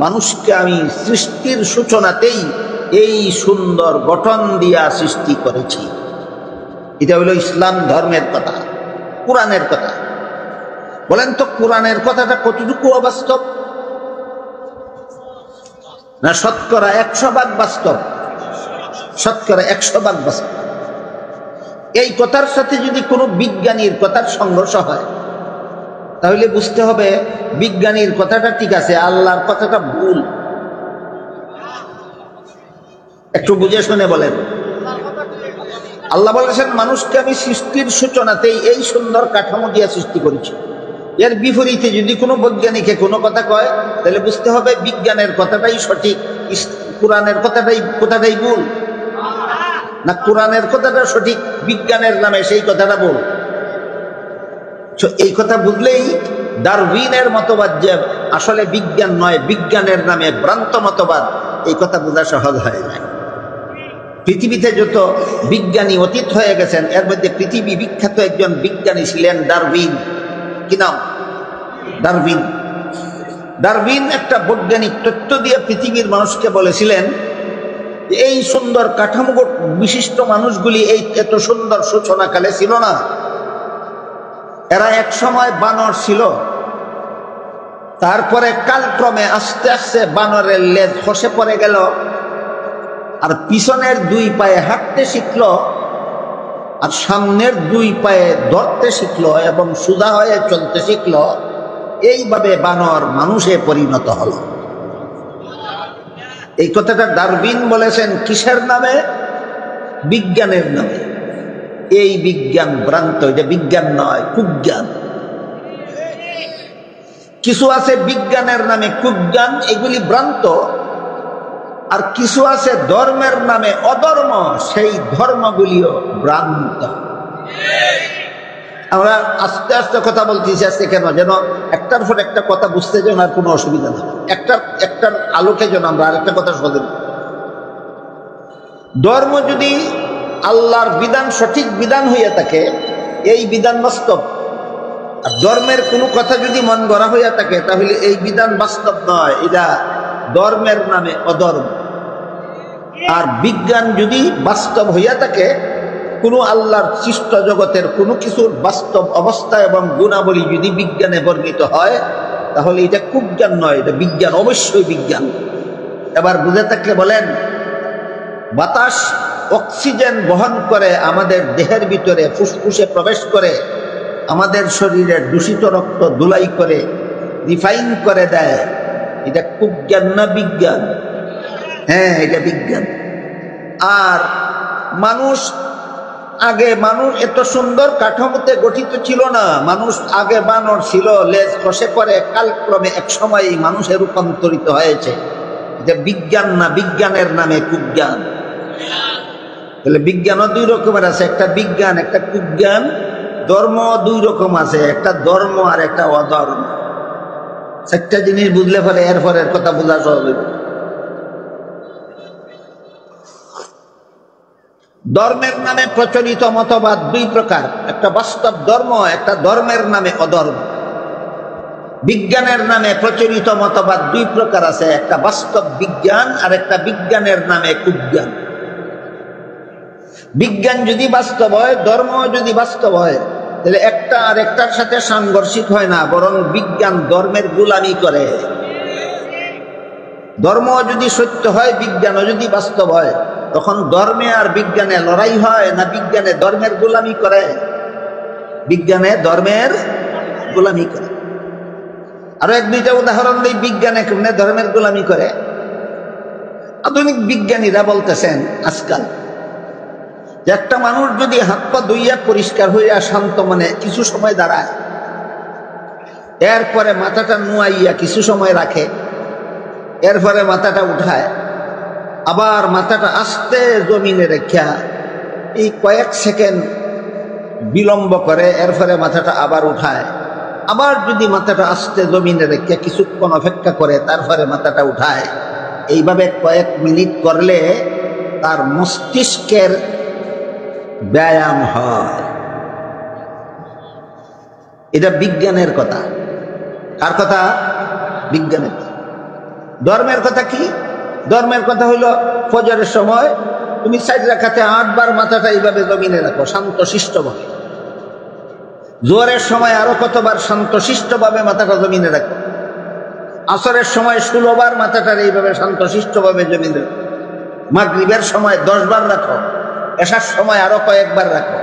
মানুষকে আমি সৃষ্টির সূচনাতেই এই সুন্দর গঠন দিয়া সৃষ্টি করেছি। এটা হলো ইসলাম ধর্মের কথা, কোরআনের কথা। বলেন তো, কোরআনের কথাটা কতটুকু অবাস্তব? না শতকরা 100% বাস্তব? শতকরা 100% বাস্তব। এই কথার সাথে যদি কোনো বিজ্ঞানীর কথার সংঘর্ষ হয়, তাহলে বুঝতে হবে বিজ্ঞানীর কথাটা ঠিক আছে, আল্লাহর কথাটা ভুল। একটু বুঝে শুনে বলেন। আল্লাহ বলেছেন মানুষকে আমি সৃষ্টির সূচনাতেই এই সুন্দর কাঠামো দিয়ে সৃষ্টি করেছি। এর বিপরীতে যদি কোনো বৈজ্ঞানিকে কোনো কথা কয়, তাহলে বুঝতে হবে বিজ্ঞানের কথাটাই সঠিক, কোরআনের কথাটাই ভুল। না কোরআনের কথাটা সঠিক, বিজ্ঞানের নামে সেই কথাটা ভুল। এই কথা বুঝলেই ডারউইনের মতবাদ যে আসলে বিজ্ঞান নয়, বিজ্ঞানের নামে ভ্রান্ত মতবাদ, এই কথা বোঝা সহজ হয়ে যায়। পৃথিবীতে যত বিজ্ঞানী অতীত হয়ে গেছেন, এর মধ্যে পৃথিবী বিখ্যাত একজন বিজ্ঞানী ছিলেন ডারউইন। কি নাম? ডারউইন। ডারউইন একটা বৈজ্ঞানিক তত্ত্ব দিয়ে পৃথিবীর মানুষকে বলেছিলেন, এই সুন্দর কাঠামো বিশিষ্ট মানুষগুলি এই এত সুন্দর সূচনাকালে ছিল না। এরা এক সময় বানর ছিল, তারপরে কালক্রমে আস্তে আস্তে বানরের লেজ খসে পড়ে গেল, আর পিছনের দুই পায়ে হাঁটতে শিখলো, আর সামনের দুই পায়ে ধরতে শিখলো এবং সোজা হয়ে চলতে শিখলো, এইভাবে বানর মানুষে পরিণত হলো। এই কথাটা ডারউইন বলেছেন কিসের নামে? বিজ্ঞানের নামে। এই বিজ্ঞান ভ্রান্ত, এটা বিজ্ঞান নয়, কুজ্ঞান। কিছু আছে বিজ্ঞানের নামে কুজ্ঞান, এগুলি ভ্রান্ত। আর কিছু আছে ধর্মের নামে অধর্ম, সেই ধর্মগুলিও ভ্রান্ত। আমরা আস্তে আস্তে কথা বলতেছি আজকে, কেন যেন একটার পর একটা কথা বুঝতে যেন আর কোনো অসুবিধা না, একটার আলোকে যেন আমরা আরেকটা কথা সহজে। ধর্ম যদি আল্লাহর বিধান সঠিক বিধান হইয়া থাকে, এই বিধান বাস্তব। আর ধর্মের কোনো কথা যদি মন গড়া হইয়া থাকে, তাহলে এই বিধান বাস্তব নয়, এটা ধর্মের নামে অধর্ম। আর বিজ্ঞান যদি বাস্তব হইয়া থাকে, কোনো আল্লাহর সৃষ্ট জগতের কোনো কিছুর বাস্তব অবস্থা এবং গুণাবলী যদি বিজ্ঞানে বর্ণিত হয়, তাহলে এটা কুজ্ঞান নয়, এটা বিজ্ঞান, অবশ্যই বিজ্ঞান। এবার বুঝে থাকলে বলেন, বাতাস অক্সিজেন বহন করে আমাদের দেহের ভিতরে ফুসফুসে প্রবেশ করে, আমাদের শরীরের দূষিত রক্ত ধুলাই করে রিফাইন করে দেয়। এটা কুজ্ঞান না বিজ্ঞান? হ্যাঁ, এটা বিজ্ঞান। আর মানুষ এত সুন্দর কাঠামোতে গঠিত ছিল না। মানুষ আগে বানর ছিল, লেজ খসে পড়ে কালক্রমে এক সময় মানুষে রূপান্তরিত হয়েছে। এটা বিজ্ঞান না, বিজ্ঞানের নামে কুজ্ঞান। তাহলে বিজ্ঞানও দুই রকমের আছে, একটা বিজ্ঞান, একটা কুজ্ঞান। ধর্ম দুই রকম আছে, একটা ধর্ম আর একটা অধর্ম। একটা জিনিস বুঝলে ফলে এর কথা বোঝা সহজ। ধর্মের নামে প্রচলিত মতবাদ দুই প্রকার, একটা বাস্তব ধর্ম, একটা ধর্মের নামে অধর্ম। বিজ্ঞানের নামে প্রচলিত মতবাদ দুই প্রকার আছে, একটা বাস্তব বিজ্ঞান আর একটা বিজ্ঞানের নামে কুজ্ঞান। বিজ্ঞান যদি বাস্তব হয়, ধর্ম যদি বাস্তব হয়, তাহলে একটা আর একটার সাথে সাংঘর্ষিক হয় না, বরং বিজ্ঞান ধর্মের গোলামি করে। ধর্ম যদি সত্য হয়, বিজ্ঞানও যদি বাস্তব হয়, তখন ধর্মে আর বিজ্ঞানে লড়াই হয় না বিজ্ঞানে ধর্মের গোলামি করে? বিজ্ঞানে ধর্মের গোলামি করে। আরো এক দুইটা উদাহরণ দিই, বিজ্ঞানে কেমনে ধর্মের গোলামি করে। আধুনিক বিজ্ঞানীরা বলতেছেন আজকাল যে একটা মানুষ যদি হাত পা ধুইয়া পরিষ্কার হইয়া শান্ত মনে কিছু সময় দাঁড়ায়, এরপরে মাথাটা নুয়াইয়া কিছু সময় রাখে, এরপরে মাথাটা উঠায়, আবার মাথাটা আস্তে জমিনে রেখা এই কয়েক সেকেন্ড বিলম্ব করে, এরপরে মাথাটা আবার উঠায়, আবার যদি মাথাটা আস্তে জমিনে রেখে কিছুক্ষণ অপেক্ষা করে, তারপরে মাথাটা উঠায়, এইভাবে কয়েক মিনিট করলে তার মস্তিষ্কের ব্যায়াম হয়। এটা বিজ্ঞানের কথা। কার কথা? বিজ্ঞানের। ধর্মের কথা কি? ধর্মের কথা হইল, ফজরের সময় তুমি 4 রাকাতে 8 বার মাথাটা এইভাবে জমিনে রাখো শান্তশিষ্টভাবে। জোহরের সময় আরো কতবার শান্তশিষ্টভাবে মাথাটা জমিনে রাখো। আসরের সময় 16 বার মাথাটার এইভাবে শান্তশিষ্টভাবে জমিনে রাখো। মাগরিবের সময় 10 বার রাখো। এশার সময় আরো কয়েকবার রাখো।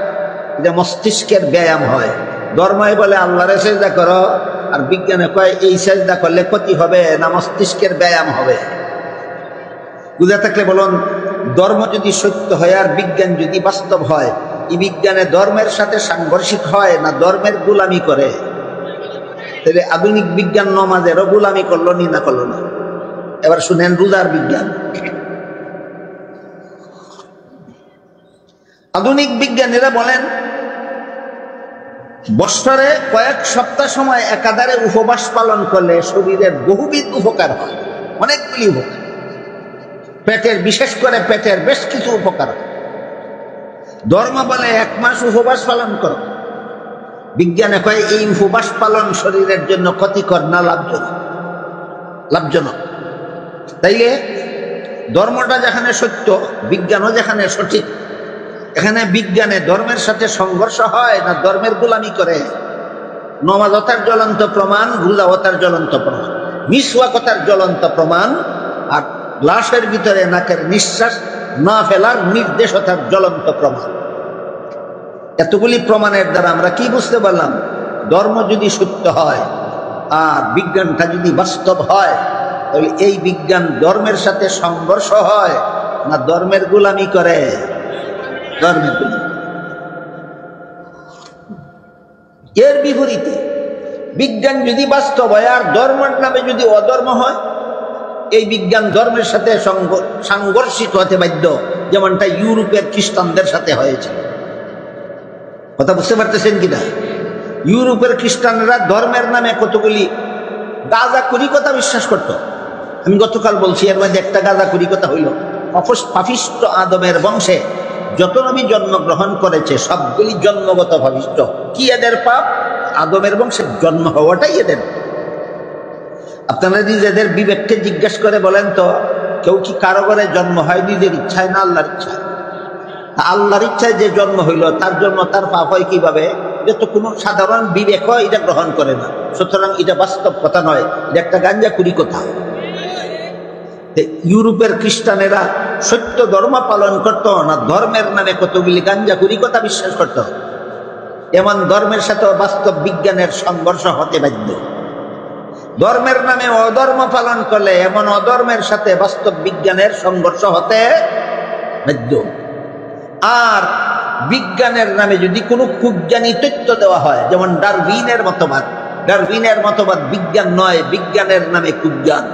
এটা মস্তিষ্কের ব্যায়াম হয়। ধর্মই বলে আল্লাহরে সেজদা করো, আর বিজ্ঞানে কয় এই সেজদা করলে ক্ষতি হবে না, মস্তিষ্কের ব্যায়াম হবে। বুঝে থাকলে বলুন, ধর্ম যদি সত্য হয় আর বিজ্ঞান যদি বাস্তব হয়, এই বিজ্ঞানে ধর্মের সাথে সাংঘর্ষিক হয় না ধর্মের গোলামি করে? তাহলে আধুনিক বিজ্ঞান নমাজেরও গোলামি করলো নি না করলো না? এবার শুনেন রোজার বিজ্ঞান। আধুনিক বিজ্ঞানীরা বলেন বৎসরে কয়েক সপ্তাহ সময় একাধারে উপবাস পালন করলে শরীরের বহুবিধ উপকার হয়, অনেকগুলি উপকার। পেটের, বিশেষ করে পেটের বেশ কিছু উপকার হয়। ধর্ম বলে 1 মাস উপবাস পালন করো, বিজ্ঞানে কয় এই উপবাস পালন শরীরের জন্য ক্ষতিকর না লাভজনক? লাভজনক। তাইলে ধর্মটা যেখানে সত্য, বিজ্ঞানও যেখানে সঠিক, এখানে বিজ্ঞানে ধর্মের সাথে সংঘর্ষ হয় না ধর্মের গোলামি করে? নমাজতার জ্বলন্ত প্রমাণ, রোজাওয়াতার জ্বলন্ত প্রমাণ, মিসওয়াকতার জ্বলন্ত প্রমাণ, আর গ্লাসের ভিতরে নাকের নিঃশ্বাস না ফেলার নির্দেশতার জ্বলন্ত প্রমাণ। এতগুলি প্রমাণের দ্বারা আমরা কি বুঝতে পারলাম? ধর্ম যদি সত্য হয় আর বিজ্ঞানটা যদি বাস্তব হয়, তাহলে এই বিজ্ঞান ধর্মের সাথে সংঘর্ষ হয় না ধর্মের গোলামি করে? ধর্মের গোলামি। এর বিপরীতে বিজ্ঞান যদি বাস্তব হয় আর ধর্মের নামে যদি অধর্ম হয়, এই বিজ্ঞান ধর্মের সাথে সাংঘর্ষিত হতে বাধ্য, যেমনটা ইউরোপের খ্রিস্টানদের সাথে হয়েছে। কথা বুঝতে পারতেছেন কিনা? ইউরোপের খ্রিস্টানরা ধর্মের নামে কতগুলি গাঁজাখুরি কথা বিশ্বাস করত। আমি গতকাল বলছি, এর মধ্যে একটা গাঁজাখুরি কথা হইল, পাপিষ্ট আদমের বংশে যত নবী জন্মগ্রহণ করেছে সবগুলি জন্মগত পাপিষ্ট। কি এদের পাপ? আদমের বংশে জন্ম হওয়াটাই এদের। আপনারা নিজেদের বিবেককে জিজ্ঞেস করে বলেন তো, কেউ কি কারো ঘরে জন্ম হয় নিজের ইচ্ছায় না আল্লাহর ইচ্ছায়? আল্লাহর ইচ্ছায় যে জন্ম হইল তার জন্য তার পাপ হয় কিভাবে? এটা তো কোনো সাধারণ বিবেক এটা গ্রহণ করে না। সুতরাং এটা বাস্তব কথা নয়, এটা একটা গাঁজাখুরি কথা। ইউরোপের খ্রিস্টানেরা সত্য ধর্ম পালন করত না ধর্মের নামে কতগুলি গাঁজাখুরি কথা বিশ্বাস করত? এমন ধর্মের সাথে বাস্তব বিজ্ঞানের সংঘর্ষ হতে বাধ্য। ধর্মের নামে অধর্ম পালন করলে এমন অধর্মের সাথে বাস্তব বিজ্ঞানের সংঘর্ষ হতে বাধ্য। আর বিজ্ঞানের নামে যদি কোনো কুজ্ঞানী তথ্য দেওয়া হয়, যেমন ডারউইনের মতবাদ বিজ্ঞান নয়, বিজ্ঞানের নামে কুজ্ঞান,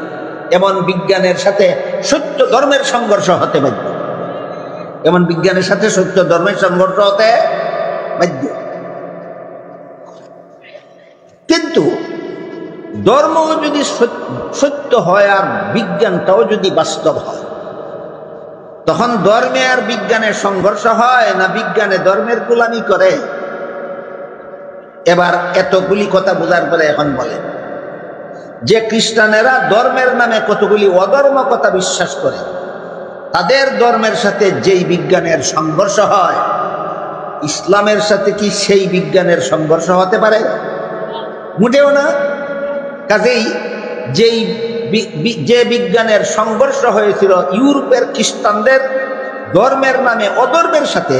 এমন বিজ্ঞানের সাথে সত্য ধর্মের সংঘর্ষ হতে বাধ্য। এমন বিজ্ঞানের সাথে সত্য ধর্মের সংঘর্ষ হতে বাধ্য। কিন্তু ধর্ম যদি সত্য হয় আর বিজ্ঞানটাও যদি বাস্তব হয়, তখন ধর্মে আর বিজ্ঞানের সংঘর্ষ হয় না বিজ্ঞানে ধর্মের গোলামি করে? এবার এতগুলি কথা বোঝার পরে এখন বলে যে খ্রিস্টানেরা ধর্মের নামে কতগুলি অধর্ম কথা বিশ্বাস করে, তাদের ধর্মের সাথে যেই বিজ্ঞানের সংঘর্ষ হয়, ইসলামের সাথে কি সেই বিজ্ঞানের সংঘর্ষ হতে পারে? মোটেও না। কাজেই যে বিজ্ঞানের সংঘর্ষ হয়েছিল ইউরোপের খ্রিস্টানদের ধর্মের নামে অধর্মের সাথে,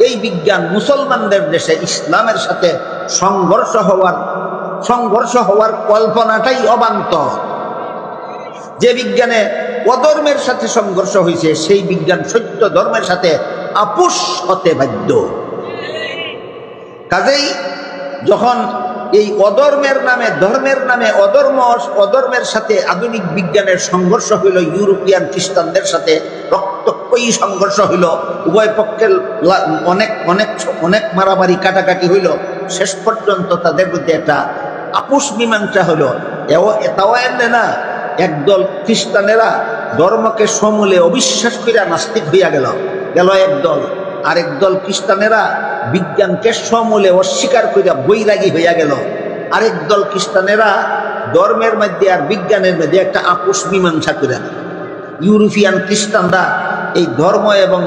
এই বিজ্ঞান মুসলমানদের দেশে ইসলামের সাথে সংঘর্ষ হওয়ার কল্পনাটাই অবান্তর। যে বিজ্ঞানে অধর্মের সাথে সংঘর্ষ হয়েছে সেই বিজ্ঞান সত্য ধর্মের সাথে আপোষ হতে বাধ্য। কাজেই যখন এই অধর্মের নামে ধর্মের নামে অধর্মের সাথে আধুনিক বিজ্ঞানের সংঘর্ষ হইল, ইউরোপিয়ান খ্রিস্টানদের সাথে রক্তক্ষয়ী সংঘর্ষ হইল, উভয় পক্ষের অনেক অনেক অনেক মারামারি কাটাকাটি হইল, শেষ পর্যন্ত তাদের মধ্যে একটা আপোষ মীমাংসা হইল। এটাও এনে না, একদল খ্রিস্টানেরা ধর্মকে সমূলে অবিশ্বাস করিয়া নাস্তিক হইয়া গেল একদল, আরেক দল খ্রিস্টানেরা বিজ্ঞানকে সমূলে অস্বীকার করিয়া বৈরাগী হইয়া গেল। আরেক দল খ্রিস্টানেরা ধর্মের মধ্যে আর বিজ্ঞানের মধ্যে একটা আপোষ মীমাংসা করে। ইউরোপিয়ান খ্রিস্টানরা এই ধর্ম এবং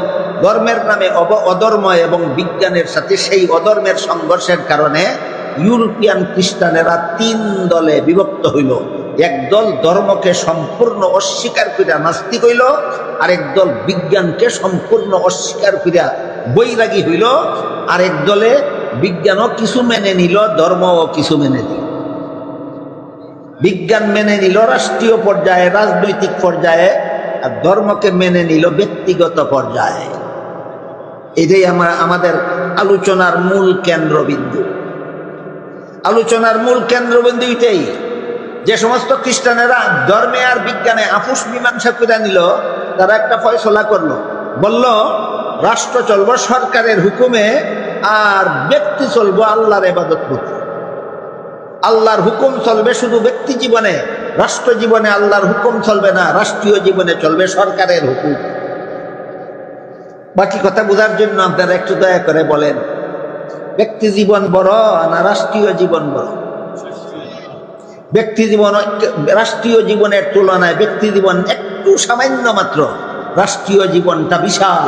ধর্মের নামে অধর্ম এবং বিজ্ঞানের সাথে সেই অধর্মের সংঘর্ষের কারণে ইউরোপিয়ান খ্রিস্টানেরা 3 দলে বিভক্ত হইল। একদল ধর্মকে সম্পূর্ণ অস্বীকার করিয়া নাস্তিক হইল, আরেক দল বিজ্ঞানকে সম্পূর্ণ অস্বীকার করিয়া বৈরাগী হইল, আরেক দলে বিজ্ঞানও কিছু মেনে নিল, ধর্মও কিছু মেনে নিল। বিজ্ঞান মেনে নিল রাষ্ট্রীয় পর্যায়ে, রাজনৈতিক পর্যায়ে, আর ধর্মকে মেনে নিল ব্যক্তিগত পর্যায়ে। এটাই আমাদের আলোচনার মূল কেন্দ্রবিন্দু। এটাই যে সমস্ত খ্রিস্টানেরা ধর্মে আর বিজ্ঞানে আপোষ মীমাংসা করে নিল, তারা একটা ফয়সলা করলো, বলল রাষ্ট্র চলবো সরকারের হুকুমে আর ব্যক্তি চলবো আল্লাহর ইবাদত করতে। আল্লাহর হুকুম চলবে শুধু ব্যক্তি জীবনে, রাষ্ট্র জীবনে আল্লাহর হুকুম চলবে না, রাষ্ট্রীয় জীবনে চলবে সরকারের হুকুম। বাকি কথা বোঝার জন্য আপনারা একটু দয়া করে বলেন, ব্যক্তি জীবন বড় না রাষ্ট্রীয় জীবন বড়? ব্যক্তি জীবন রাষ্ট্রীয় জীবনের তুলনায় ব্যক্তি জীবন একটু সামান্য মাত্র, রাষ্ট্রীয় জীবনটা বিশাল।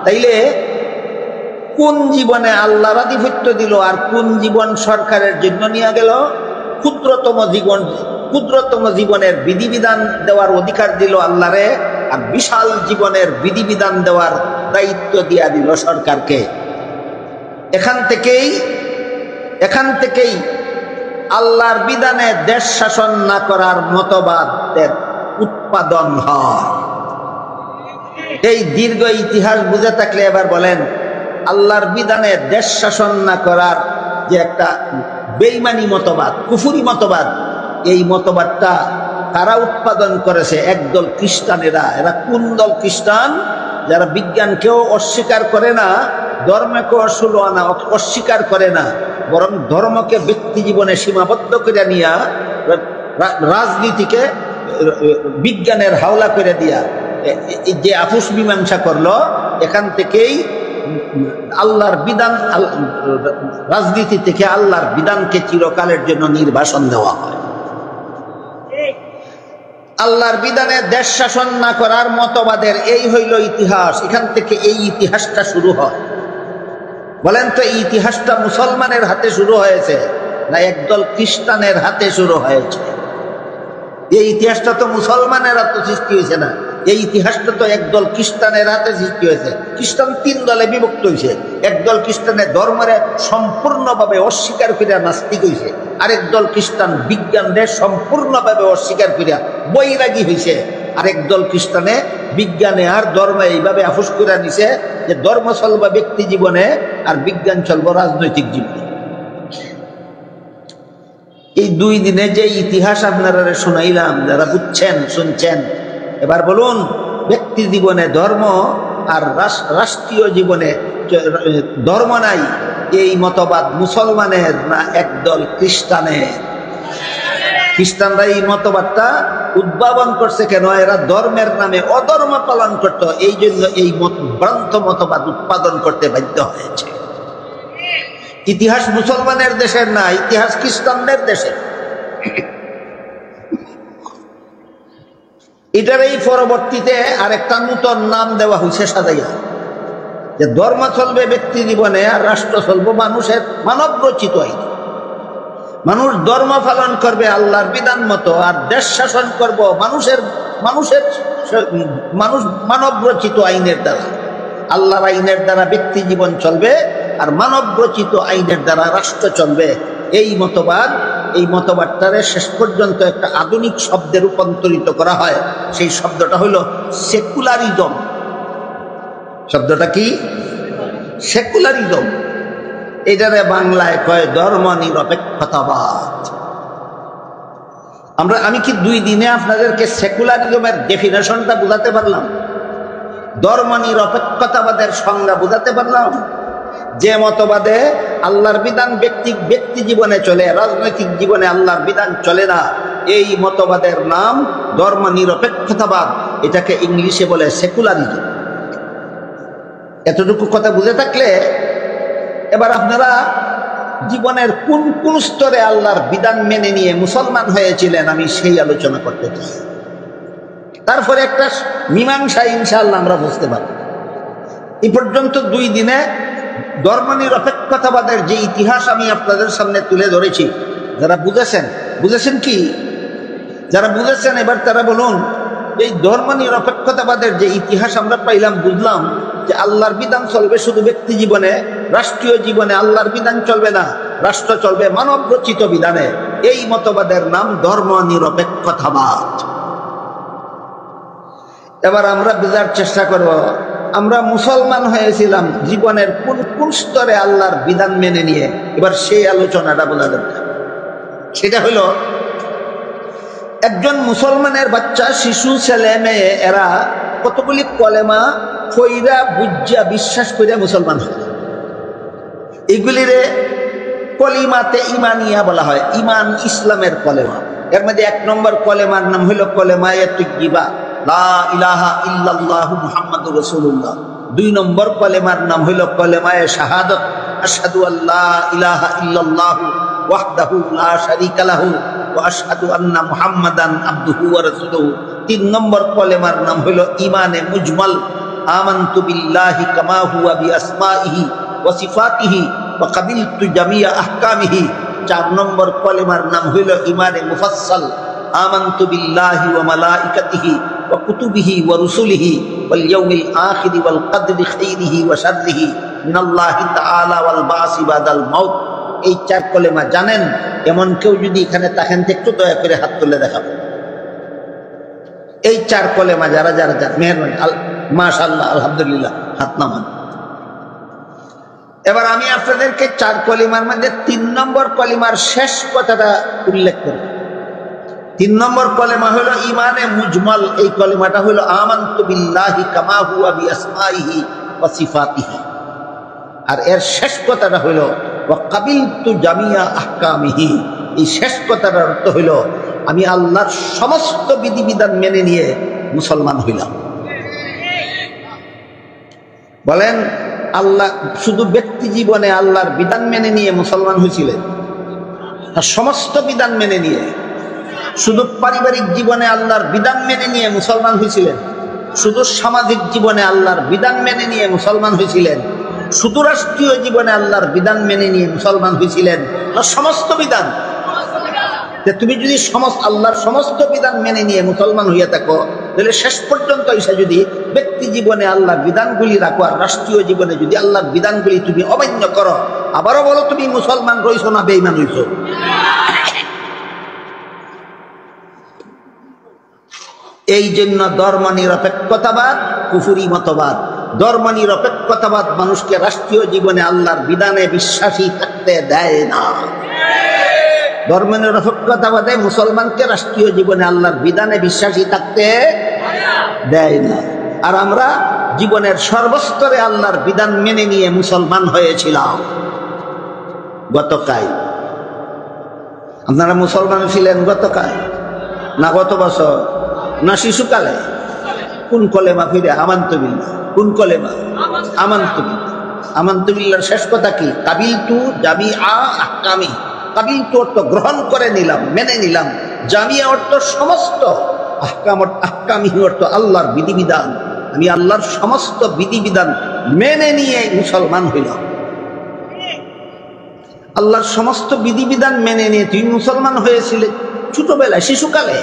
তাইলে কোন জীবনে আল্লাহর আধিপত্য দিল আর কোন জীবন সরকারের জন্য নিয়ে গেল? ক্ষুদ্রতম জীবনের বিধিবিধান দেওয়ার অধিকার দিল আল্লাহরে, আর বিশাল জীবনের বিধিবিধান দেওয়ার দায়িত্ব দিয়া দিল সরকারকে। এখান থেকেই আল্লাহর বিধানে দেশ শাসন না করার মতবাদের উৎপাদন হয়। এই দীর্ঘ ইতিহাস বুঝে থাকলে এবার বলেন, আল্লাহর বিধানে দেশ শাসন না করার যে একটা বেঈমানি মতবাদ, কুফরি মতবাদ, এই মতবাদটা কারা উৎপাদন করেছে? একদল খ্রিস্টানেরা। এরা কোন দল খ্রিস্টান? যারা বিজ্ঞানকেও অস্বীকার করে না, ধর্মকেও অস্বীকার করে না, বরং ধর্মকে ব্যক্তি জীবনে সীমাবদ্ধ করে নিয়া রাজনীতিকে বিজ্ঞানের হাওলা করে দিয়া যে আপোষ মীমাংসা করলো, এখান থেকেই আল্লাহর বিধান, রাজনীতি থেকে আল্লাহর বিধানকে চিরকালের জন্য নির্বাসন দেওয়া হয়। আল্লাহর বিধানে দেশ শাসন না করার মতবাদের এই হইল ইতিহাস। এখান থেকে এই ইতিহাসটা শুরু হয়। বলেন তো, এই ইতিহাসটা মুসলমানের হাতে শুরু হয়েছে না একদল খ্রিস্টানের হাতে শুরু হয়েছে? এই ইতিহাসটা তো মুসলমানের হাতে সৃষ্টি হয়েছে না, এই ইতিহাসটা তো একদল খ্রিস্টানের হাতে সৃষ্টি হয়েছে। খ্রিস্টান তিন দলে বিভক্ত হয়েছে। একদল খ্রিস্টানের ধর্মরে সম্পূর্ণভাবে অস্বীকার করিয়া নাস্তিক হয়েছে, আরেক দল খ্রিস্টান বিজ্ঞানের সম্পূর্ণভাবে অস্বীকার করিয়া বৈরাগী হয়েছে, আরেক দল খ্রিস্টানে বিজ্ঞানে আর ধর্মে এইভাবে আপোষ করে নিছে যে ধর্ম চলবে ব্যক্তি জীবনে আর বিজ্ঞান চলবে রাজনৈতিক জীবনে। এই দুই দিনে যে ইতিহাস আপনারা শোনাইলাম, যারা বুঝছেন শুনছেন, এবার বলুন, ব্যক্তি জীবনে ধর্ম আর রাষ্ট্রীয় জীবনে ধর্ম নাই, এই মতবাদ মুসলমানের না একদল খ্রিস্টানের? খ্রিস্টানরা এই মতবাদটা উদ্ভাবন করছে কেন? এরা ধর্মের নামে অধর্ম পালন করত, এই জন্য এই ভ্রান্ত মতবাদ উৎপাদন করতে বাধ্য হয়েছে। ইতিহাস মুসলমানের দেশের না, ইতিহাস খ্রিস্টানদের দেশের। এটার এই পরবর্তীতে আরেকটা নূতন নাম দেওয়া হয়েছে সাজাইয়া, যে ধর্ম চলবে ব্যক্তি জীবনে আর রাষ্ট্র চলবে মানুষের মানব রচিত আইন। মানুষ ধর্ম পালন করবে আল্লাহর বিধান মতো, আর দেশ শাসন করব মানুষ মানব রচিত আইনের দ্বারা। আল্লাহর আইনের দ্বারা ব্যক্তি জীবন চলবে আর মানব রচিত আইনের দ্বারা রাষ্ট্র চলবে। এই মতবাদটারে শেষ পর্যন্ত একটা আধুনিক শব্দে রূপান্তরিত করা হয়। সেই শব্দটা হলো সেকুলারিজম। শব্দটা কি? সেকুলারিজম। এটারে বাংলায় কয় ধর্ম নিরপেক্ষতাবাদ। আমি কি দুই দিনে আপনাদেরকে সেকুলারিজমের ডেফিনেশনটা বুঝাতে পারলাম? ধর্ম নিরপেক্ষতাবাদের সংজ্ঞা বুঝাতে পারলাম? যে মতবাদে আল্লাহর বিধান ব্যক্তি জীবনে চলে, রাজনৈতিক জীবনে আল্লাহর বিধান চলে না, এই মতবাদের নাম ধর্ম নিরপেক্ষতাবাদ। এটাকে ইংলিশে বলে সেকুলারিজম। এতটুকু কথা বুঝে থাকলে এবার আপনারা জীবনের কোন কোন স্তরে আল্লাহর বিধান মেনে নিয়ে মুসলমান হয়েছিলেন, আমি সেই আলোচনা করতে চাই। তারপরে একটা মীমাংসা ইনশাআল্লাহ আমরা বুঝতে পারব। এই পর্যন্ত দুই দিনে ধর্ম নিরপেক্ষতাবাদের যে ইতিহাস আমি আপনাদের সামনে তুলে ধরেছি, যারা বুঝেছেন কি? যারা বুঝেছেন এবার তারা বলুন, এই ধর্ম নিরপেক্ষতাবাদের যে ইতিহাস আমরা পাইলাম, বুঝলাম যে আল্লাহর বিধান চলবে শুধু ব্যক্তি জীবনে, রাষ্ট্রীয় জীবনে আল্লাহর বিধান চলবে না, রাষ্ট্র চলবে মানব রচিত বিধানে। এই মতবাদের নাম ধর্ম নিরপেক্ষতাবাদ। এবার আমরা বোঝার চেষ্টা করব, আমরা মুসলমান হয়েছিলাম জীবনের কোন কোন স্তরে আল্লাহর বিধান মেনে নিয়ে। এবার সেই আলোচনাটা বোঝা দরকার। সেটা হলো, একজন মুসলমানের বাচ্চা, শিশু, ছেলে মেয়ে, এরা কতগুলি কলেমা কইরা বুঝা বিশ্বাস করে মুসলমান হয়। এগুলিরে কলিমাতে ইমানিয়া বলা হয়, ইমান ইসলামের কলেমা। এর মধ্যে এক নম্বর কলেমার নাম হইল কলেমায়ে তাইয়্যিবা, লা ইলাহা ইল্লাল্লাহু মুহাম্মাদুর রাসূলুল্লাহ। দুই নম্বর কলেমার নাম হইল কলেমায়ে শাহাদাত, আশহাদু আল্লা ইলাহা ইল্লাল্লাহু ওয়াহদাহু লা শারীকা লাহু ওয়া আশহাদু আন্না মুহাম্মাদান আবদুহু ওয়া রাসূলুহু। তিন নম্বর কলেমার নাম হইল ঈমানে মুজমাল, আমানতু বিল্লাহি কামা হুয়া বিআসমাইহি ওয়া সিফাতিহি ওয়া কাবিলতু জামিয়া আহকামিহি। চার নম্বর কলেমার নাম হইল ঈমানে মুফাসসাল, আমানতু বিল্লাহি ওয়া মালাইকাতিহি ওয়া কুতুবিহি ওয়া রুসুলিহি ওয়াল ইয়াউমিল আখিরি ওয়াল কদরি খাইরিহি ওয়া শাররিহি। মিনাল্লাহি তাআলা ওয়াল বাসি বাদাল মাউত। এই 4 কলেমা জানেন এমন কেউ যদি এখানে থাকেন একটু দয়া করে হাত তুলে দেখাবো। এই 4 কলেমা যারা যারা জানেন মেহরবানি, মাশাআল্লাহ, আলহামদুলিল্লাহ, হাত নামান। এবার আমি আপনাদেরকে 4 কলিমার মধ্যে 3 নম্বর কলিমার শেষ কথাটা উল্লেখ করব। 3 নম্বর কলেমা হলো ইমানে মুজমাল। এই কলেমাটা হলো আমানতু বিল্লাহি কামা হুয়া বিআসমাইহি ওয়া সিফাতিহি। আর এর শেষ কথাটা হলো ওয়া কাবিলতু জামিয়া আহকামিহি। এই শেষ কথাটার অর্থ হলো আমি আল্লাহর সমস্ত বিধিবিধান মেনে নিয়ে মুসলমান হইলাম। বলেন, আল্লাহ শুধু ব্যক্তি জীবনে আল্লাহর বিধান মেনে নিয়ে মুসলমান হয়েছিলেন, আর সমস্ত বিধান মেনে নিয়ে? শুধু পারিবারিক জীবনে আল্লাহর বিধান মেনে নিয়ে মুসলমান হয়েছিলেন? শুধু সামাজিক জীবনে আল্লাহর বিধান মেনে নিয়ে মুসলমান হয়েছিলেন? শুধু রাষ্ট্রীয় জীবনে আল্লাহর বিধান মেনে নিয়ে মুসলমান হয়েছিলেন, না সমস্ত বিধান? তুমি যদি আল্লাহর সমস্ত বিধান মেনে নিয়ে মুসলমান হইয়া থাকো, তাহলে শেষ পর্যন্ত এসে যদি ব্যক্তি জীবনে আল্লাহর বিধানগুলি রাখো আর রাষ্ট্রীয় জীবনে যদি আল্লাহর বিধানগুলি তুমি অমান্য করো, আবারও বলো তুমি মুসলমান রইছো না বেঈমান হইছো? এই জন্য ধর্ম নিরপেক্ষতাবাদ কুফরি মতবাদ। ধর্ম নিরপেক্ষতাবাদ মানুষকে রাষ্ট্রীয় জীবনে আল্লাহর বিধানে বিশ্বাসী থাকতে দেয় না। ধর্ম নিরপেক্ষতাবাদে মুসলমানকে রাষ্ট্রীয় জীবনে আল্লাহর বিধানে বিশ্বাসী থাকতে দেয় না। আর আমরা জীবনের সর্বস্তরে আল্লাহর বিধান মেনে নিয়ে মুসলমান হয়েছিলাম। গতকাল আপনারা মুসলমান ছিলেন? গতকাল না গত বছর না শিশুকালে? কোন কলেমা ফিরে? আমানতু বিল্লাহ। কোন কলেমা? আমানতু বিল্লাহ। আমানতু বিল্লাহর শেষ কথা কি? কাবিলতু জামিআ আহকামি। কাবিলতু অর্থ গ্রহণ করে নিলাম, মেনে নিলাম। জামিয়া অর্থ সমস্ত, আহকামি অর্থ আল্লাহর বিধিবিধান। আমি আল্লাহর সমস্ত বিধিবিধান মেনে নিয়ে মুসলমান হইলাম। আল্লাহর সমস্ত বিধিবিধান মেনে নিয়ে তুমি মুসলমান হয়েছিলে ছোটবেলায়, শিশুকালে।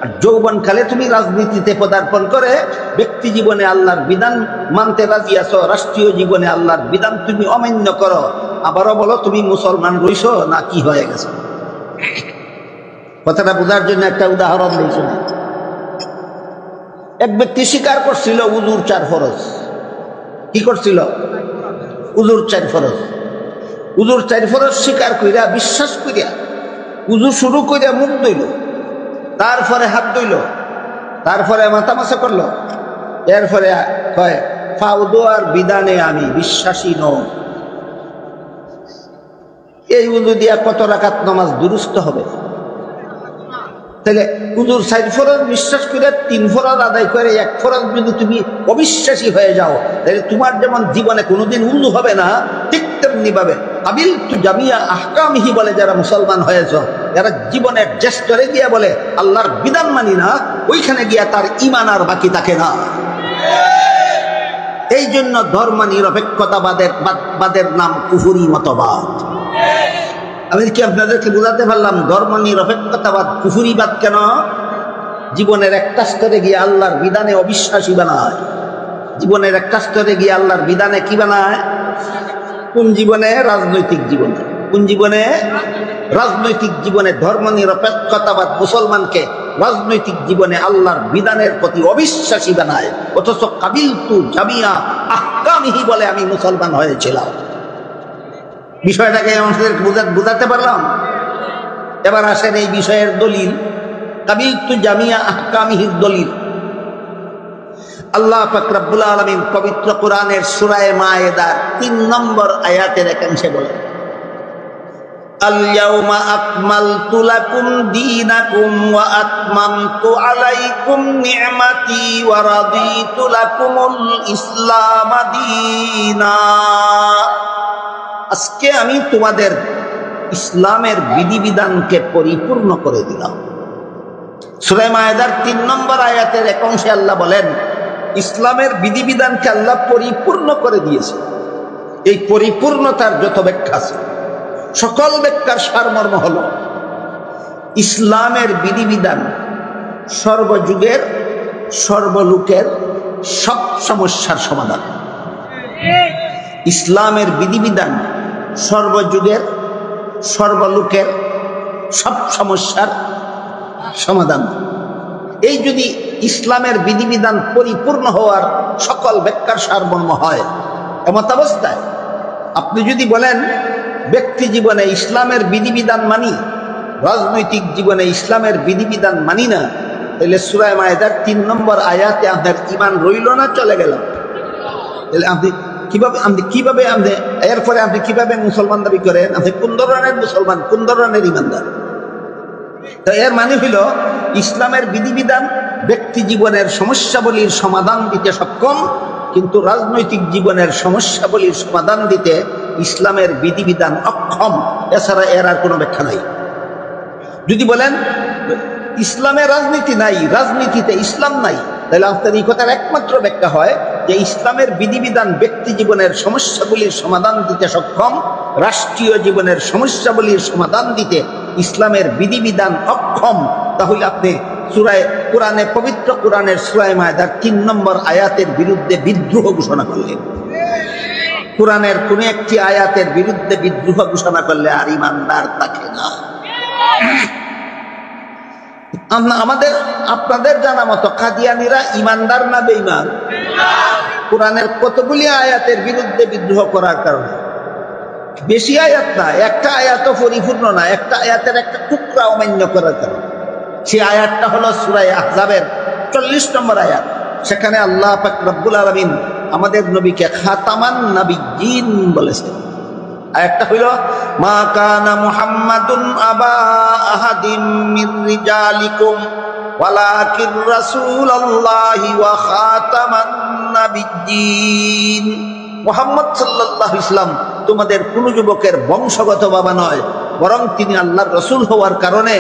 আর যৌবনকালে তুমি রাজনীতিতে পদার্পণ করে ব্যক্তি জীবনে আল্লাহর বিধান মানতে রাজি আছো, রাষ্ট্রীয় জীবনে আল্লাহর বিধান তুমি অমান্য করো, আবারও বলো তুমি মুসলমান রইছো না কি হয়ে গেছো? কথাটা বোঝার জন্য একটা উদাহরণ দিয়েছি। এক ব্যক্তি স্বীকার করছিল উজুর 4 ফরজ। কি করছিল? উজুর 4 ফরজ। উজুর 4 ফরজ স্বীকার কইরা, বিশ্বাস করিয়া উজু শুরু করিয়া মুখ ধুইল, তারপরে হাত ধুইল, তারপরে মাথা মাসা করলো, এরপরে কয় ফাউদু আর বিধানে আমি বিশ্বাসী নই। এই উজু দিয়া কত রাকাত নামাজ দুরুস্ত হবে? তাহলে উজুর 4 ফরজ বিশ্বাস করে 3 ফরজ আদায় করে 1 ফরজ যদি তুমি অবিশ্বাসী হয়ে যাও, তাহলে তোমার যেমন জীবনে কোনোদিন উজু হবে না, ঠিক তেমনি ভাবে কাবিলতু জামিয়া আহকামিহি বলে যারা মুসলমান হয়েছ, যারা জীবনের জ্যেষ্ঠরে গিয়া বলে আল্লাহর বিধান মানি না, ওইখানে গিয়া তার ঈমান আর বাকি থাকে না। এই জন্য ধর্ম নিরপেক্ষতাবাদের নাম কুফরি মতবাদ। আমি কি আপনাদেরকে বোঝাতে পারলাম ধর্ম নিরপেক্ষতাবাদ কুফরিবাদ কেন? জীবনের একটা স্তরে গিয়ে আল্লাহর বিধানে অবিশ্বাসী বানায়। জীবনের একটা স্তরে গিয়ে আল্লাহর বিধানে কি বানায়? কোন জীবনে? রাজনৈতিক জীবনে। কোন জীবনে? রাজনৈতিক জীবনে ধর্ম নিরপেক্ষতাবাদ মুসলমানকে রাজনৈতিক জীবনে আল্লাহর বিধানের প্রতি অবিশ্বাসী বানায়। অথচ কাবিলতু জামিয়া আহকামিহি বলে আমি মুসলমান হয়েছিলাম। বিষয়টাকে আমাদের বুঝাতে পারলাম? এবার আসেন এই বিষয়ের দলিল। কাবিলতু জামিয়া আহকামিহির দলিল আল্লাহ পাক রব্বুল আলামিন পবিত্র কোরআনের সূরা মায়েদার 3 নম্বর আয়াতের একাংশে বলেন, আল-ইয়াউমা আকমালতু লাকুম দীনাকুম ওয়া আতমামতু আলাইকুম নি'মাতি ওয়া রাদিতু লাকুমুল ইসলাম দীনা। আজকে আমি তোমাদের ইসলামের বিধিবিধানকে পরিপূর্ণ করে দিলাম। সূরা মায়েদার 3 নম্বর আয়াতের এক অংশে আল্লাহ বলেন ইসলামের বিধিবিধানকে আল্লাহ পরিপূর্ণ করে দিয়েছে। এই পরিপূর্ণতার যত ব্যাখ্যা আছে, সকল ব্যাখ্যার সারমর্ম হল ইসলামের বিধিবিধান সর্বযুগের সর্বলোকের সব সমস্যার সমাধান। ইসলামের বিধিবিধান সর্বযুগের সর্বলোকের সব সমস্যার সমাধান। এই যদি ইসলামের বিধিবিধান পরিপূর্ণ হওয়ার সকল ব্যাখ্যার সারমর্ম হয়, এমত অবস্থায় আপনি যদি বলেন ব্যক্তি জীবনে ইসলামের বিধিবিধান মানি, রাজনৈতিক জীবনে ইসলামের বিধিবিধান মানি না, তাহলে সূরা মায়েদার 3 নম্বর আয়াতে আপনার ঈমান রইল না, চলে গেল। তাহলে আপনি কিভাবে এরপরে আপনি কিভাবে মুসলমান দাবি করেন? আপনি কোন ধরনের মুসলমান, কোন ধরনের ঈমানদার? তো এর মানে হইল ইসলামের বিধিবিধান ব্যক্তি জীবনের সমস্যাবলীর সমাধান দিতে সক্ষম, কিন্তু রাজনৈতিক জীবনের সমস্যাবলীর সমাধান দিতে ইসলামের বিধিবিধান অক্ষম। এছাড়া এর আর কোনো ব্যাখ্যা নাই। যদি বলেন ইসলামে রাজনীতি নাই, রাজনীতিতে ইসলাম নাই, তাহলে আপনার এই কথার একমাত্র ব্যাখ্যা হয় যে ইসলামের বিধিবিধান ব্যক্তি জীবনের সমস্যাগুলির সমাধান দিতে সক্ষম, রাষ্ট্রীয় জীবনের সমস্যাগুলির সমাধান দিতে ইসলামের বিধিবিধান অক্ষম। তাহলে আপনি পবিত্র কোরআনের সূরা মায়েদার 3 নম্বর আয়াতের বিরুদ্ধে বিদ্রোহ ঘোষণা করলেন। কোরআনের কোন একটি আয়াতের বিরুদ্ধে বিদ্রোহ ঘোষণা করলে আর ঈমানদার থাকে না। আপনাদের জানা মতো কাদিয়ানীরা ঈমানদার না বেঈমান? কোরআনের কতগুলি আয়াতের বিরুদ্ধে বিদ্রোহ করার কারণে, বেশি আয়াত না, একটা আয়াতও পরিপূর্ণ না, একটা আয়াতের একটা টুকরা অমান্য করার কারণে। সেই আয়াতটা হলো সূরা আহজাবের 40 নম্বর আয়াত। সেখানে আল্লাহ পাক রব্বুল আলামিন আমাদের নবীকে খাতামান নবিয়্যিন বলেছেন। আয়াতটা হইল মা কানা মুহাম্মাদুন আবা আহাদিম মির রিজালিকুম ওয়ালাকির রাসূলুল্লাহি ওয়া খাতামান নবিয়্যিন। মুহাম্মদ সাল্লাল্লাহু আলাইহি ওয়াসাল্লাম তোমাদের কোন যুবকের বংশগত বাবা নয়, বরং তিনি আল্লাহর রাসূল হওয়ার কারণে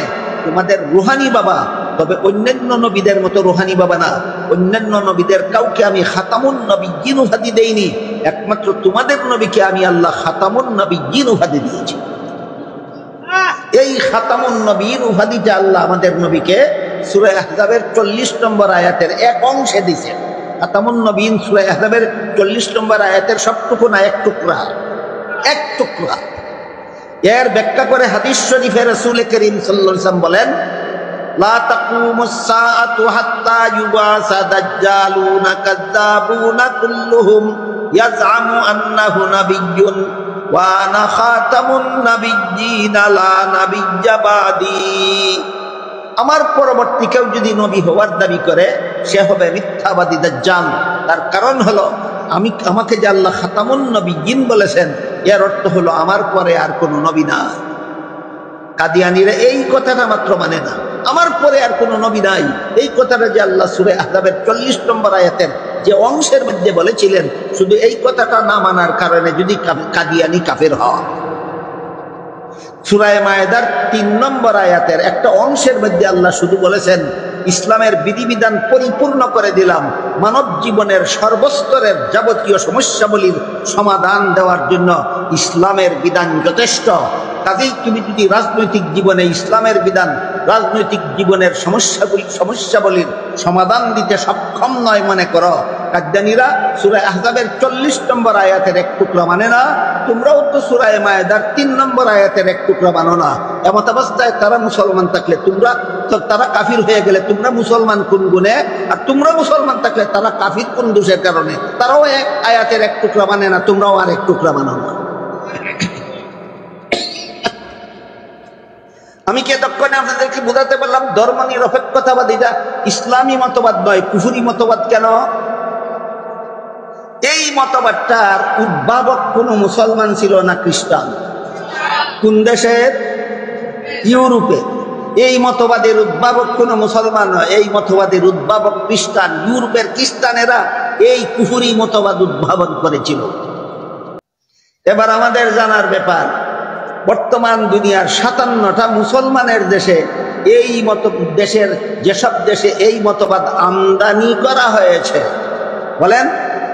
তোমাদের রুহানি বাবা। তবে অন্যান্য নবীদের মতো রুহানি বাবা না। অন্যান্য নবীদের কাউকে আমি খাতামুন নবিয়্যিন উপাধি দেইনি, একমাত্র তোমাদের নবীকে আমি আল্লাহ খাতামুন নবিয়্যিন উপাধি দিয়েছি। এই খাতামুন নবিয়্যিন উপাধিটা আল্লাহ আমাদের নবীকে সূরা আহজাবের 40 নম্বর আয়াতের এক অংশে দিয়েছেন। খাতামুন নবিয়্যিন সূরা আহজাবের 40 নম্বর আয়াতের সবটুকু না, এক টুকরা, এক টুকরা। এর ব্যাখ্যা করে হাদিস শরীফে রাসূল করিম সাল্লাল্লাহু আলাইহি ওয়াসাল্লাম বলেন লা তাকুমুস সাআতু হাত্তা ইউবাসা দাজ্জালুনা কাযাবুনা কুল্লুহুম ইয়াজআমু আন্নাহু নাবিয়্যুন ওয়া আনা খাতামুন নাবিয়্যিন লা নাবিয়্যা বাদি। আমার পরবর্তী কেউ যদি নবী হওয়ার দাবি করে সে হবে মিথ্যাবাদী দাজ্জাল। তার কারণ হলো আমাকে যে আল্লাহ খাতামুন নবিয়্যিন বলেছেন, এর অর্থ হলো আমার পরে আর কোনো নবী নাই। কাদিয়ানীরা এই কথাটা মাত্র মানে না, আমার পরে আর কোনো নবী নাই। এই কথাটা যে আল্লাহ সূরা আহজাবের 40 নম্বর আয়াতের যে অংশের মধ্যে বলেছিলেন, শুধু এই কথাটা না মানার কারণে যদি কাদিয়ানী কাফের হয়। সূরা মায়েদার 3 নম্বর আয়াতের একটা অংশের মধ্যে আল্লাহ শুধু বলেছেন ইসলামের বিধিবিধান পরিপূর্ণ করে দিলাম, মানব জীবনের সর্বস্তরের যাবতীয় সমস্যাবলীর সমাধান দেওয়ার জন্য ইসলামের বিধান যথেষ্ট। কাজেই তুমি যদি রাজনৈতিক জীবনে ইসলামের বিধান রাজনৈতিক জীবনের সমস্যাবলীর সমাধান দিতে সক্ষম নয় মনে করো, কাদিয়ানীরা সূরা আহজাবের 40 নম্বর আয়াতের এক টুকরা মানে না, তোমরাও তো সূরা মায়েদার 3 নম্বর আয়াতের এক টুকরা মানো না। এমত অবস্থায় তারা মুসলমান থাকলে তারা কাফির হয়ে গেলে তোমরা মুসলমান কোন গুণে? আর তোমরা মুসলমান থাকলে তারা কাফির কোন দোষের কারণে? তারাও এক আয়াতের এক টুকরা মানে না, তোমরাও আর এক টুকরা মানো না। আমি কি এতক্ষণে আপনাদেরকে বোঝাতে পারলাম ধর্ম নিরপেক্ষতাবাদীরা ইসলামী মতবাদ নয়, কুফরি মতবাদ কেন? এই মতবাদটার উদ্ভাবক কোনো মুসলমান ছিল না, খ্রিস্টান। কোন দেশের? ইউরোপে। এই মতবাদের উদ্ভাবক কোনো মুসলমান নয়, এই মতবাদের উদ্ভাবক খ্রিস্টান। ইউরোপের খ্রিস্টানেরা এই কুফরি মতবাদ উদ্ভাবন করেছিল। এবার আমাদের জানার ব্যাপার, বর্তমান দুনিয়ার 57টা মুসলমানের দেশে যেসব দেশে এই মতবাদ আমদানি করা হয়েছে, বলেন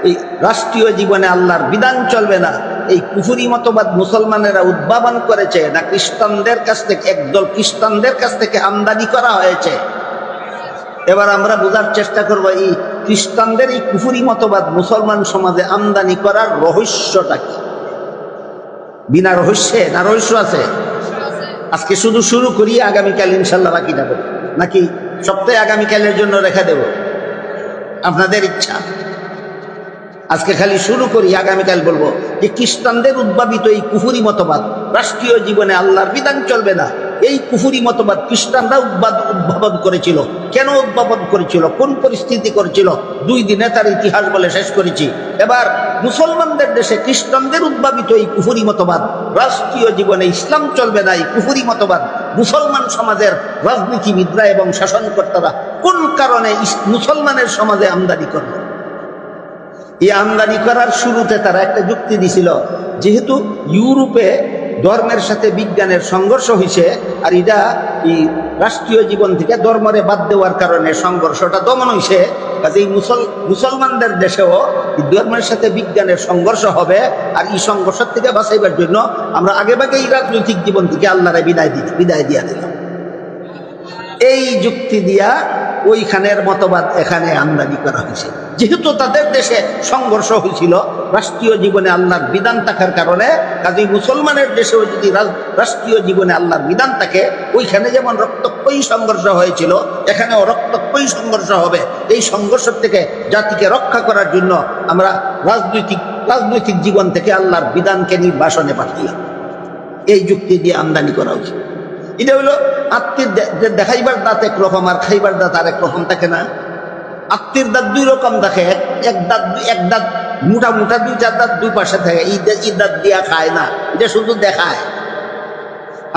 এই রাষ্ট্রীয় জীবনে আল্লাহর বিধান চলবে না, এই কুফরি মতবাদ মুসলমানেরা উদ্ভাবন করেছে না খ্রিস্টানদের কাছ থেকে, একদল খ্রিস্টানদের কাছ থেকে আমদানি করা হয়েছে? এবার আমরা বোঝার চেষ্টা করবো এই খ্রিস্টানদের এই কুফুরি মতবাদ মুসলমান সমাজে আমদানি করার রহস্যটা কি? বিনা রহস্যে না রহস্য আছে? আজকে শুধু শুরু করি, আগামীকাল ইনশাল্লাহ বাকি যাবো, নাকি সপ্তাহে আগামীকালের জন্য রেখে দেব? আপনাদের ইচ্ছা। আজকে খালি শুরু করি, আগামীকাল বলবো যে খ্রিস্টানদের উদ্ভাবিত এই কুফুরি মতবাদ রাষ্ট্রীয় জীবনে আল্লাহর বিধান চলবে না, এই কুফুরি মতবাদ খ্রিস্টানরা উদ্ভাবন করেছিল। কেন উদ্ভাবন করেছিল, কোন পরিস্থিতি করেছিল, 2 দিনে তার ইতিহাস বলে শেষ করেছি। এবার মুসলমানদের দেশে খ্রিস্টানদের উদ্ভাবিত এই কুফুরি মতবাদ রাষ্ট্রীয় জীবনে ইসলাম চলবে না, এই কুফুরি মতবাদ মুসলমান সমাজের রাজনীতিবিদরা এবং শাসনকর্তারা কোন কারণে মুসলমানের সমাজে আমদানি করবে। এই আমদানি করার শুরুতে তারা একটা যুক্তি দিছিল, যেহেতু ইউরোপে ধর্মের সাথে বিজ্ঞানের সংঘর্ষ হয়েছে, আর এটা এই রাষ্ট্রীয় জীবন থেকে ধর্মরে বাদ দেওয়ার কারণে সংঘর্ষটা দমন হয়েছে, কাজে এই মুসলমানদের দেশেও ধর্মের সাথে বিজ্ঞানের সংঘর্ষ হবে, আর এই সংঘর্ষ থেকে বাঁচাইবার জন্য আমরা আগেভাগে এই রাজনৈতিক জীবন থেকে আল্লাহরে বিদায় দিয়া দিলাম। এই যুক্তি দিয়া ওইখানের মতবাদ এখানে আমদানি করা হয়েছে। যেহেতু তাদের দেশে সংঘর্ষ হয়েছিল রাষ্ট্রীয় জীবনে আল্লাহর বিধান থাকার কারণে, কাজেই মুসলমানের দেশেও যদি রাষ্ট্রীয় জীবনে আল্লাহর বিধান থাকে, ওইখানে যেমন রক্তক্ষয়ী সংঘর্ষ হয়েছিল এখানেও রক্তক্ষয়ী সংঘর্ষ হবে। এই সংঘর্ষ থেকে জাতিকে রক্ষা করার জন্য আমরা রাজনৈতিক জীবন থেকে আল্লাহর বিধানকে নির্বাসনে পাঠাইলাম। এই যুক্তি দিয়ে আমদানি করা উচিত। এটা হইল আত্মীর দেখাইবার দাঁত একরকম আর খাইবার দাঁত আর একরকম থাকে না। আত্মীর দাঁত 2 রকম থাকে, এক দাঁত মোটা 2-4 দাঁত 2 পাশে থাকে, এই দাঁত দিয়া খায় না, এটা শুধু দেখায়।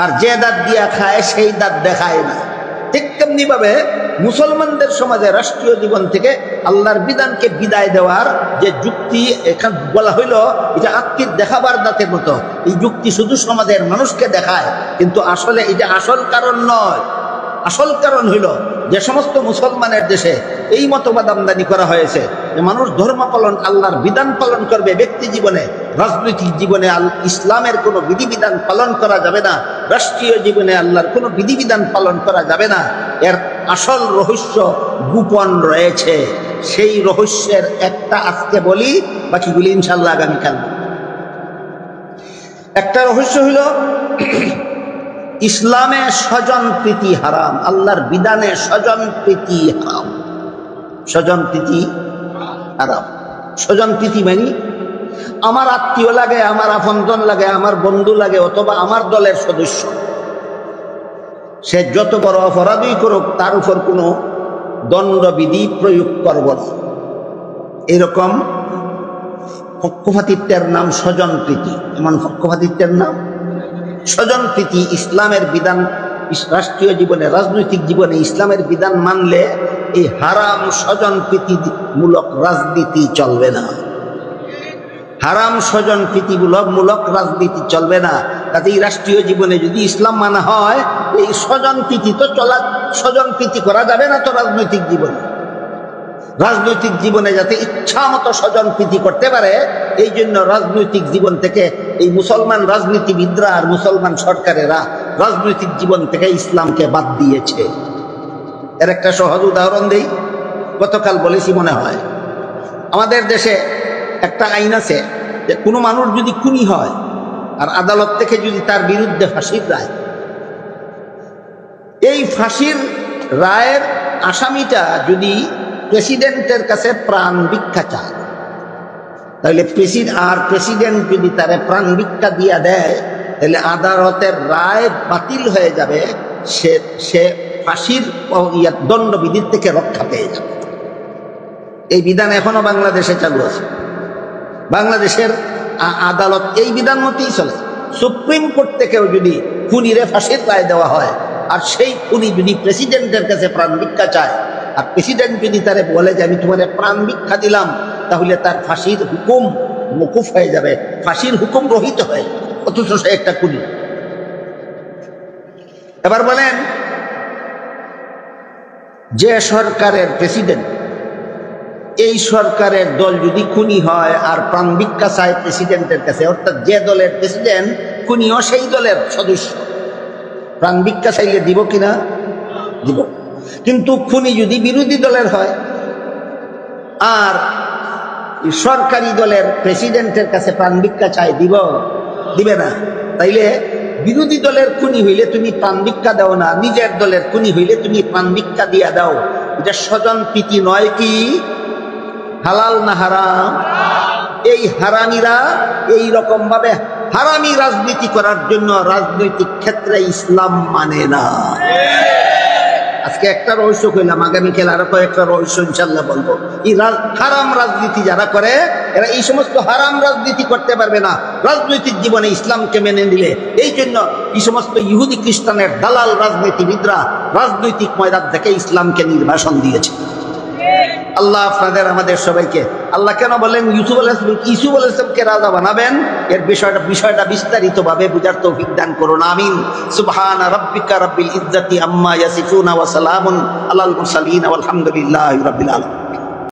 আর যে দাঁত দিয়া খায় সেই দাঁত দেখায় না। ঠিক তেমনি ভাবে মুসলমানদের সমাজে রাষ্ট্রীয় জীবন থেকে আল্লাহর বিধানকে বিদায় দেওয়ার যে যুক্তি এখানে বলা হইল, এটা আত্মীর দেখাবার দাঁতের মতো। এই যুক্তি শুধু সমাজের মানুষকে দেখায়, কিন্তু আসলে এটা আসল কারণ নয়। আসল কারণ হইল যে সমস্ত মুসলমানের দেশে এই মতবাদ আমদানি করা হয়েছে যে মানুষ ধর্ম পালন, আল্লাহর বিধান পালন করবে ব্যক্তি জীবনে, রাজনৈতিক জীবনে ইসলামের কোনো বিধিবিধান পালন করা যাবে না, রাষ্ট্রীয় জীবনে আল্লাহর কোনো বিধিবিধান পালন করা যাবে না। এর আসল রহস্য গোপন রয়েছে। সেই রহস্যের একটা আজকে বলি, বাকিগুলি ইনশাল্লাহ আগামীকাল। একটা রহস্য হইল ইসলামে স্বজন প্রীতি হারাম, আল্লাহর বিধানে স্বজন প্রীতি হারাম। স্বজন প্রীতি হারাম। স্বজন প্রীতি মানে আমার আত্মীয় লাগে, আমার আপনজন লাগে, আমার বন্ধু লাগে, অথবা আমার দলের সদস্য, সে যত বড় অপরাধই করুক তার উপর কোনো দণ্ডবিধি প্রয়োগ করব না। এরকম পক্ষপাতিত্বের নাম স্বজন প্রীতি। এমন পক্ষপাতিত্বের নাম স্বজন প্রীতি। ইসলামের বিধান রাষ্ট্রীয় জীবনে, রাজনৈতিক জীবনে ইসলামের বিধান মানলে এই হারাম স্বজন প্রীতি মূলক রাজনীতি চলবে না। হারাম স্বজন প্রীতিমূলক রাজনীতি চলবে না। কাজে এই রাষ্ট্রীয় জীবনে যদি ইসলাম মানা হয়, এই স্বজন প্রীতি তো স্বজন প্রীতি করা যাবে না তো রাজনৈতিক জীবনে। রাজনৈতিক জীবনে যাতে ইচ্ছা মতো স্বজন প্রীতি করতে পারে, এই জন্য রাজনৈতিক জীবন থেকে এই মুসলমান রাজনীতিবিদরা আর মুসলমান সরকারেরা রাজনৈতিক জীবন থেকে ইসলামকে বাদ দিয়েছে। এর একটা সহজ উদাহরণ দেই, গতকাল বলেছি মনে হয়। আমাদের দেশে একটা আইন আছে যে কোনো মানুষ যদি খুনি হয় আর আদালত থেকে যদি তার বিরুদ্ধে ফাঁসির রায়, এই ফাঁসির রায়ের আসামিটা যদি প্রেসিডেন্টের কাছে প্রাণ ভিক্ষা চায়, তাহলে প্রেসিডেন্ট যদি তারে প্রাণ ভিক্ষা দিয়া দেয়, তাহলে আদালতের রায় বাতিল হয়ে যাবে, সে ফাঁসির দণ্ডবিধির থেকে রক্ষা পেয়ে যাবে। এই বিধান এখনো বাংলাদেশে চালু আছে। বাংলাদেশের আদালত এই বিধান মতেই চলে। সুপ্রিম কোর্ট থেকেও যদি খুনিরে ফাঁসির রায় দেওয়া হয়, আর সেই খুনি যদি প্রেসিডেন্টের কাছে প্রাণ ভিক্ষা চায়, আর প্রেসিডেন্ট যদি তারে বলে যে আমি তোমার প্রাণ ভিক্ষা দিলাম, তাহলে তার ফাঁসির হুকুম মকুফ হয়ে যাবে, ফাঁসির হুকুম রহিত হয়ে, অথচ সে একটা খুনি। এবার বলেন, যে সরকারের প্রেসিডেন্ট, এই সরকারের দল যদি খুনি হয় আর প্রাণ ভিক্ষা চায় প্রেসিডেন্টের কাছে, অর্থাৎ যে দলের প্রেসিডেন্ট খুনিও সেই দলের সদস্য, প্রাণ ভিক্ষা চাইলে দিব কিনা? দিব। কিন্তু খুনি যদি বিরোধী দলের হয়, আর সরকারি দলের প্রেসিডেন্টের কাছে প্রাণ ভিক্ষা চাই দিবে না। তাইলে বিরোধী দলের খুনি হইলে তুমি প্রাণ ভিক্ষা দাও না, নিজের দলের খুনি হইলে তুমি প্রাণ ভিক্ষা দিয়া দাও। এটা স্বজন প্রীতি নয় কি? হালাল না হারাম? এই হারামিরা এই রকম ভাবে হারামি রাজনীতি করার জন্য রাজনৈতিক ক্ষেত্রে ইসলাম মানে না। আজকে একটা রহস্য কইলাম, আগামীকাল আরো কয়েকটা রহস্য ইনশাল্লাহ বলবো। এই হারাম রাজনীতি যারা করে এরা এই সমস্ত হারাম রাজনীতি করতে পারবে না রাজনৈতিক জীবনে ইসলামকে মেনে নিলে। এই জন্য এই সমস্ত ইহুদি খ্রিস্টানের দালাল রাজনীতিবিদরা রাজনৈতিক ময়দান থেকে ইসলামকে নির্বাসন দিয়েছে। আল্লাহ আপনাদের আমাদের সবাইকে, আল্লাহ কেন বলেন ইউসুফ আলাইহিস সালামকে রাজা বানাবেন, এর বিষয়টা বিস্তারিত ভাবে বুঝার তৌফিক দান করুন। আমিন। সুবহান রাব্বিকা রাব্বিল ইজ্জাতি আম্মা ইয়াসিফুন ওয়া সালামুন আলাল মুরসালিন ওয়াল হামদুলিল্লাহি রাব্বিল আলামিন।